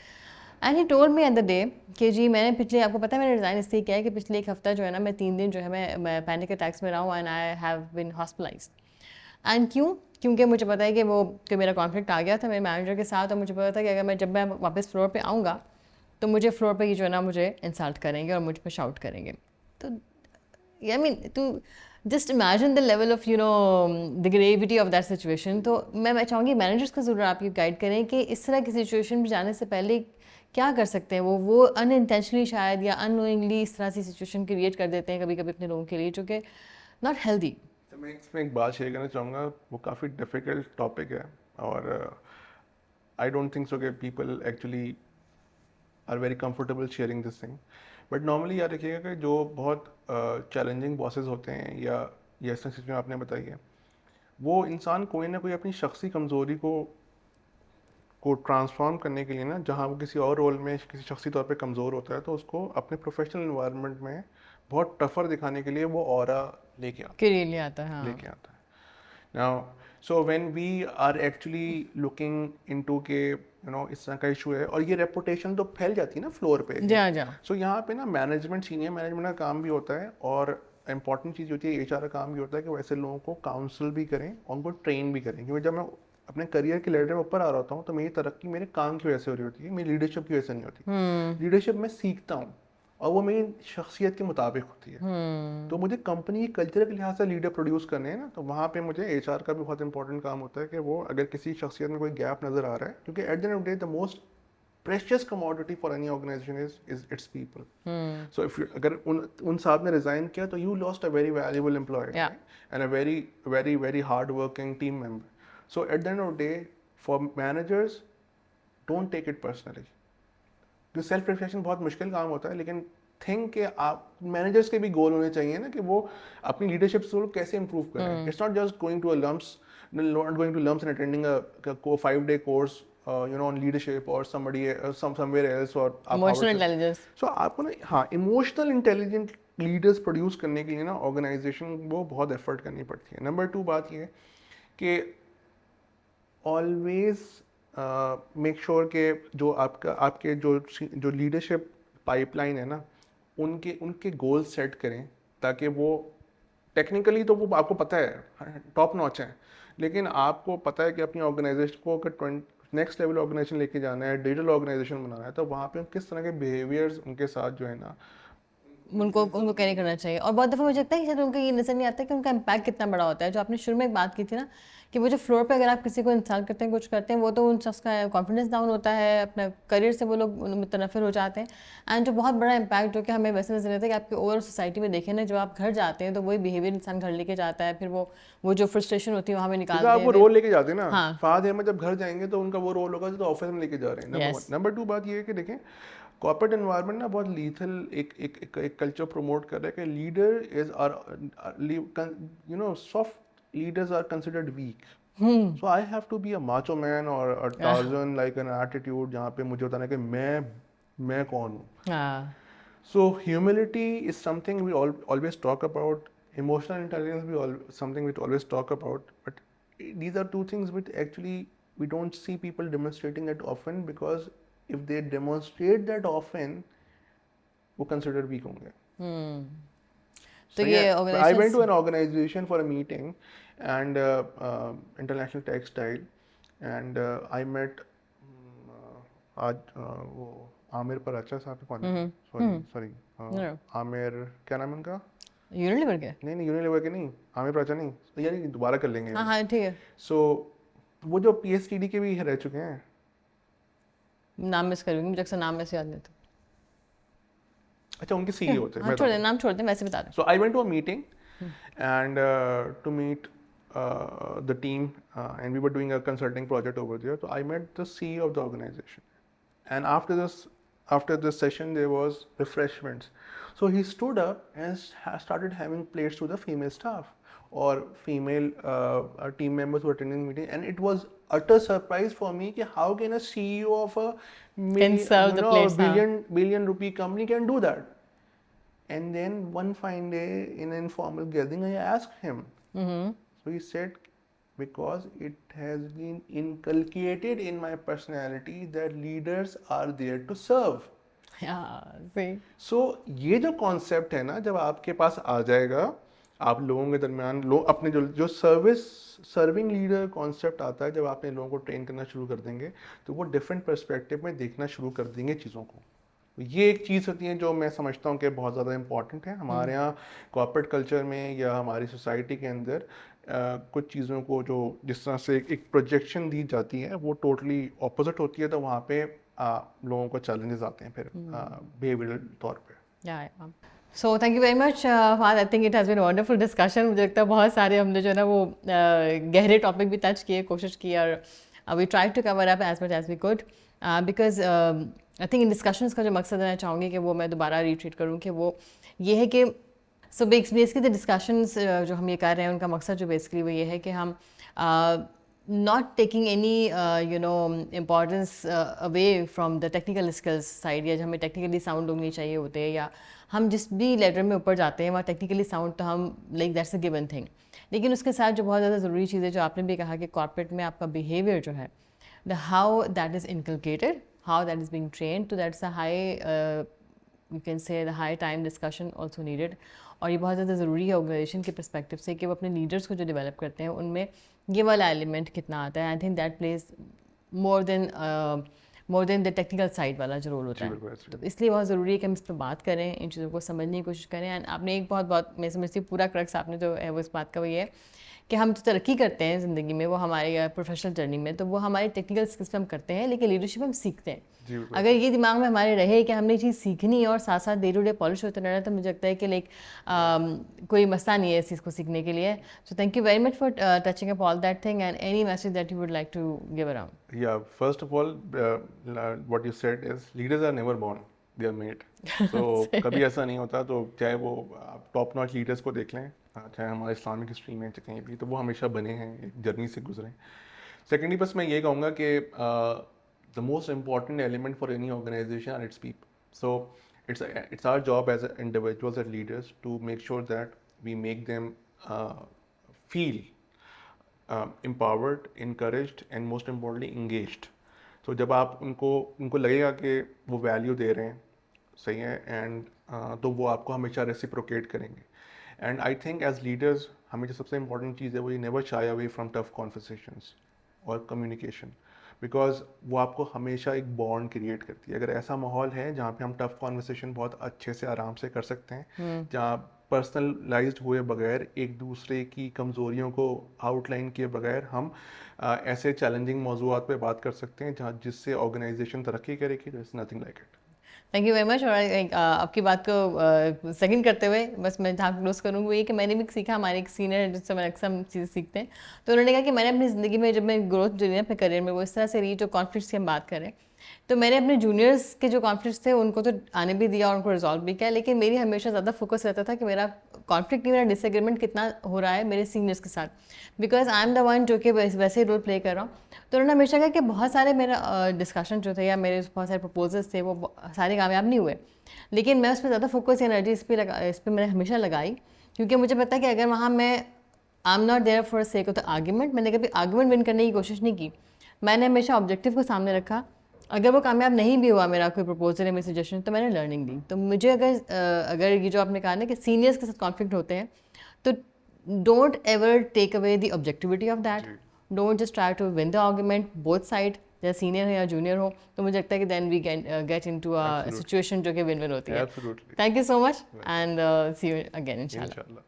Speaker 1: And he told me at the day कि जी मैंने पिछले, आपको पता है मैंने रिज़ाइन इसलिए किया है कि पिछले एक हफ्ता जो है ना, मैं 3 दिन जो है मैं पैनिक अटैक्स में रहा हूँ, and I have been hospitalised. And क्यों? क्योंकि मुझे पता है कि मेरा कॉन्फ्लिक्ट आ गया था मेरे मैनेजर के साथ, और मुझे पता था कि अगर जब मैं वापस फ्लोर पे आऊँगा तो मुझे फ्लोर पे ही जो है ना मुझे इंसल्ट करेंगे और मुझ पे शाउट करेंगे। तो I mean to just imagine the level of the gravity of that situation. तो मैं चाहूँगी मैनेजर्स को ज़रूर आप ये गाइड करें कि इस तरह की सिचुएशन में जाने से पहले क्या कर सकते हैं। वो अनइंटेंशनली शायद या अननोइंगली इस तरह की सिचुएशन क्रिएट कर देते हैं कभी कभी अपने लोगों के लिए, जो कि नॉट हेल्दी।
Speaker 2: तो मैं इसमें एक बात शेयर करना चाहूँगा, वो काफ़ी डिफ़िकल्ट टॉपिक है, और आई डोंट थिंक सो कि people actually are very comfortable sharing this thing. But normally याद रखिएगा कि जो बहुत चैलेंजिंग बॉसेस होते हैं, या ये ऐसी सिचुएशन आपने बताई है, वो इंसान कोई ना कोई अपनी शख्सी कमज़ोरी को ट्रांसफॉर्म करने के लिए ना, जहाँ वो किसी और रोल में किसी शख्सी तौर पे कमज़ोर होता है, तो उसको अपने प्रोफेशनल इन्वायरमेंट में बहुत टफ़र दिखाने के लिए वो ऑरा लेके आता
Speaker 1: के लिए आता है,
Speaker 2: है,
Speaker 1: हाँ।
Speaker 2: लेके आता है। Now, so when we are actually looking into के इस तरह का इशू है, और ये रेपुटेशन तो फैल जाती है ना फ्लोर पे।
Speaker 1: जा जा
Speaker 2: सो यहाँ पे ना मैनेजमेंट, सीनियर मैनेजमेंट का काम भी होता है, और इम्पॉर्टेंट चीज़ होती है एचआर का काम भी होता है कि वैसे लोगों को काउंसिल भी करें और उनको ट्रेन भी करें। क्योंकि जब मैं अपने करियर के लेडर में ऊपर आ रहा होता हूँ, तो मेरी तरक्की मेरे काम की वजह से हो रही होती है, मेरी लीडरशिप की वजह से नहीं होती। लीडरशिप मैं सीखता हूँ, और वो मेरी शख्सियत के मुताबिक होती है। तो मुझे कंपनी की कल्चर के लिहाज से लीडर प्रोड्यूस करने हैं ना, तो वहाँ पे मुझे एचआर का भी बहुत इंपॉर्टेंट काम होता है कि वो अगर किसी शख्सियत में कोई गैप नज़र आ रहा है, क्योंकि at the end of the day the most precious commodity for any organization is its people. So if अगर उन साहब ने रिजाइन किया, तो you lost a very valuable employee
Speaker 1: Yeah.
Speaker 2: And a very very very hard working team member. So at the end of the day for managers, don't take it personally. जो सेल्फ रिफ्लेक्शन बहुत मुश्किल काम होता है, लेकिन थिंक कि आप मैनेजर्स के भी गोल होने चाहिए ना, कि वो अपनी लीडरशिप से कैसे इंप्रूव करें। It's not just going to a lumps, not going to lumps and attending a 5-day course on leadership और समवेयर एल्स, और आप
Speaker 1: इमोशनल इंटेलिजेंस।
Speaker 2: सो आपको ना, हाँ, इमोशनल इंटेलिजेंट लीडर्स प्रोड्यूस करने के लिए ना ऑर्गेनाइजेशन वो बहुत एफर्ट करनी पड़ती है। नंबर 2 बात ये कि ऑलवेज मेक श्योर कि जो आपके जो लीडरशिप पाइपलाइन है ना, उनके गोल सेट करें, ताकि वो टेक्निकली तो वो आपको पता है टॉप नॉच है, लेकिन आपको पता है कि अपनी ऑर्गेनाइजेशन को अगर नेक्स्ट लेवल ऑर्गेनाइजेशन लेके जाना है, डिजिटल ऑर्गेनाइजेशन बनाना है, तो वहाँ पे किस तरह के बिहेवियर्स उनके साथ जो है ना
Speaker 1: उनको उनको कैरी करना चाहिए। और बहुत दफ़ा मुझे लगता है कि शायद उनको ये नज़र नहीं आता कि उनका इम्पैक्ट कितना बड़ा होता है। जो आपने शुरू में एक बात की थी ना कि वो जो फ्लोर पे अगर आप किसी को इंसल्ट करते हैं, कुछ करते हैं, वो तो उन शख्स का कॉन्फिडेंस डाउन होता है, अपना करियर से वो लोग मुतनफ़िर हो जाते हैं। एंड जो बहुत बड़ा इम्पैक्ट जो कि हमें वैसे नज़र आता है कि आपके ओवरऑल सोसाइटी में देखें ना, जब आप घर जाते हैं तो वही बिहेवियर इंसान घर लेके जाता है, फिर वो जो फ्रस्ट्रेशन होती है वहाँ पे
Speaker 2: क्योंकि
Speaker 1: निकालते
Speaker 2: आप
Speaker 1: हैं
Speaker 2: वो
Speaker 1: फिर।
Speaker 2: रोल लेके जाते हैं ना,
Speaker 1: हाँ।
Speaker 2: फाद अहमद जब घर जाएंगे तो उनका वो रोल होगा जो ऑफिस में लेके जा रहे हैं, number one.
Speaker 1: Yes.
Speaker 2: Number two बात ये है कि देखें, कॉर्पोरेट एनवायरनमेंट ना बहुत लीथल एक कल्चर प्रमोट कर रहा है कि leader is are soft leaders are considered weak. So I have to be a macho man और a Tarzan like an attitude, जहाँ पे मुझे बताना है कि मैं कौन हूँ।
Speaker 1: हाँ।
Speaker 2: So humility is something we always talk about. Emotional intelligence something we always talk about. But these are two things which actually we don't see people demonstrating it often, because if they demonstrate that often, वो considered weak होंगे.
Speaker 1: तो
Speaker 2: So
Speaker 1: ये
Speaker 2: yeah, I went
Speaker 1: organisations.
Speaker 2: to an organization for a meeting, and international textile, and I met आज वो आमिर पराचा साहब कौन है, सॉरी सॉरी, आमिर क्या नाम है उनका,
Speaker 1: यूनिलीवर के।
Speaker 2: नहीं नहीं यूनिलीवर के नहीं, आमिर पराचा नहीं, तो यानी दोबारा कर लेंगे
Speaker 1: हाँ
Speaker 2: हम।
Speaker 1: हाँ ठीक है।
Speaker 2: सो वो जो PhD के भी रह चुके हैं,
Speaker 1: नाम मिस करूँगी, मुझे अक्सर नाम ऐसे याद नहीं था।
Speaker 2: अच्छा उनके
Speaker 1: क्या?
Speaker 2: CEO थे,
Speaker 1: हाँ
Speaker 2: मैं
Speaker 1: छोड़
Speaker 2: बताता
Speaker 1: दें,
Speaker 2: हूँ।
Speaker 1: नाम छोड़ दें, वैसे बता दें।
Speaker 2: So I went to a meeting and to meet the team, and we were doing a consulting project over there. So I met the CEO of the organization, and after this session there was refreshments. So he stood up and started having plates to the female staff or female team members who were attending the meeting, and it was utter surprise for me कि how can a CEO of a
Speaker 1: Can serve the
Speaker 2: a
Speaker 1: plates, हाँ।
Speaker 2: billion rupee company can do that. And then one fine day in an informal gathering, I asked him. So he said, because it has been inculcated in my personality that leaders are there to serve.
Speaker 1: सही।
Speaker 2: सो ये जो कॉन्सेप्ट है ना, जब आपके पास आ जाएगा, आप लोगों के दरमियान लोग अपने जो सर्विंग लीडर कॉन्सेप्ट आता है, जब आपने लोगों को ट्रेन करना शुरू कर देंगे, तो वो डिफरेंट पर्सपेक्टिव में देखना शुरू कर देंगे चीज़ों को। ये एक चीज़ होती है जो मैं समझता हूँ कि बहुत ज़्यादा इंपॉर्टेंट है हमारे यहाँ कॉर्पोरेट कल्चर में या हमारी सोसाइटी के अंदर। कुछ चीज़ों को जो जिस तरह से एक प्रोजेक्शन दी जाती है वो टोटली ऑपोजिट होती है, तो वहाँ पे लोगों को चैलेंजेस आते हैं फिर बिहेवियरल तौर पे।
Speaker 1: Yeah so thank you very much फाद। I think it has been wonderful discussion. मुझे लगता है बहुत सारे हमने जो है ना वो गहरे टॉपिक भी टच किए, कोशिश की, और we try to cover up as much as we could, because I think in discussions का जो मकसद है, मैं चाहूँगी कि वो मैं दोबारा रिट्रीट करूँ कि वो ये है कि सो बेसिकली द डिस्कशंस जो हम ये कर रहे हैं उनका मकसद जो बेसिकली वो ये है कि हम not taking any importance away from the technical skills side, या हमें टेक्निकली साउंड लोग नहीं चाहिए होते, या हम जिस भी लेवल में ऊपर जाते हैं वहाँ टेक्निकली साउंड तो हम like that's a given thing. लेकिन उसके साथ जो बहुत ज़्यादा ज़रूरी चीज़ है, जो आपने भी कहा कि कॉर्पोरेट में आपका बिहेवियर जो है, the how that is inculcated, how that is being trained, तो that's a high, you can say the high time discussion also needed. और ये बहुत ज़्यादा ज़रूरी है ऑर्गेनाइजेशन के परस्पेक्टिव से कि वो अपने लीडर्स को जो डेवलप करते हैं उनमें ये वाला एलिमेंट कितना आता है। I think that plays more than the technical side वाला जो रोल होता है। तो इसलिए बहुत ज़रूरी है कि हम इस पर बात करें, इन चीज़ों को समझने की कोशिश करें। एंड आपने एक बहुत मैं समझती हूँ पूरा क्रक्स आपने जो है वो इस बात का वही है कि हम जो तरक्की करते हैं ज़िंदगी में, वो हमारे प्रोफेशनल जर्नी में, तो वो हमारी टेक्निकल स्किल्स हम करते हैं, लेकिन लीडरशिप हम सीखते हैं। अगर ये दिमाग में हमारे रहे कि हमने चीज़ सीखनी है और साथ साथ डे टू डे पॉलिश होते रहना, तो मुझे लगता है कि लाइक कोई मसला नहीं है इस चीज़ को सीखने के लिए। So thank you very much for touching up all that thing, and any message that you would like to give around.
Speaker 2: Yeah, first of all, what you said is leaders are never born, they are made. So कभी ऐसा नहीं होता, तो चाहे वो आप टॉप नॉच लीडर्स को देख लें, चाहे हमारे इस्लामिक हिस्ट्री में कहीं भी, तो वो हमेशा बने हैं, एक जर्नी से गुजरे हैं। सेकेंडली बस मैं ये कहूँगा कि the most important element for any organization are its people. So it's our job as individuals and leaders to make sure that we make them feel empowered, encouraged and most importantly engaged. So जब आप उनको लगेगा कि वो वैल्यू दे रहे हैं, सही है, एंड तो वो आपको हमेशा रेसिप्रोकेट करेंगे. And I think as leaders हमें जो सबसे इंपॉर्टेंट चीज़ है वो ये never shy away from tough conversations और कम्युनिकेशन. बिकॉज वो आपको हमेशा एक बॉन्ड क्रिएट करती है। अगर ऐसा माहौल है जहाँ पे हम टफ कॉन्वर्सेशन बहुत अच्छे से आराम से कर सकते हैं, जहाँ पर्सनलाइज्ड हुए बगैर एक दूसरे की कमज़ोरियों को आउटलाइन किए बगैर हम ऐसे चैलेंजिंग मौजूआत पे बात कर सकते हैं जहाँ जिससे ऑर्गेनाइजेशन तरक्की करेगी, there is nothing like it.
Speaker 1: Thank you very much. और आपकी बात को सेकंड करते हुए बस मैं जहाँ क्लोज करूँगी वो ये कि मैंने भी सीखा, हमारे एक सीनियर हैं जिससे मैं अक्सर हम चीज़ें सीखते हैं, तो उन्होंने कहा कि मैंने अपनी ज़िंदगी में जब मैं ग्रोथ जो है अपने करियर में वो इस तरह से रही, जो कॉन्फ्लिक्ट्स की हम बात करें, तो मैंने अपने जूनियर्स के जो कॉन्फ्लिक्ट्स थे उनको तो आने भी दिया और उनको रिजॉल्व भी किया, लेकिन मेरी हमेशा ज़्यादा फोकस रहता था कि मेरा कॉन्फ्लिक्ट नहीं, मेरा डिसएग्रीमेंट कितना हो रहा है मेरे सीनियर्स के साथ, because I am the one जो कि वैसे ही रोल प्ले कर रहा हूँ। तो उन्होंने हमेशा कहा कि बहुत सारे मेरा डिस्कशन जो थे या मेरे बहुत सारे प्रपोजल्स थे वो सारे कामयाब नहीं हुए, लेकिन मैं उस पर ज़्यादा फोकस एनर्जी इस पर मैंने हमेशा लगाई, क्योंकि मुझे पता है कि अगर वहाँ मैं I am not there for sake of the argument, मैंने कभी आर्ग्यूमेंट विन करने की कोशिश नहीं की, मैंने हमेशा ऑब्जेक्टिव को सामने रखा। अगर वो कामयाब नहीं भी हुआ मेरा कोई प्रपोजल या मेरी सजेशन, तो मैंने लर्निंग ली। तो मुझे अगर ये जो आपने कहा ना कि सीनियर्स के साथ कॉन्फ्लिक्ट होते हैं, तो don't ever take away the objectivity of that, don't just try to win the argument both side, या सीनियर हो या जूनियर हो, तो मुझे लगता है कि then we get into a situation जो कि विन विन होती है।
Speaker 2: Absolutely.
Speaker 1: Thank you so much and see you again इंशाल्लाह।
Speaker 2: इंशाल्लाह।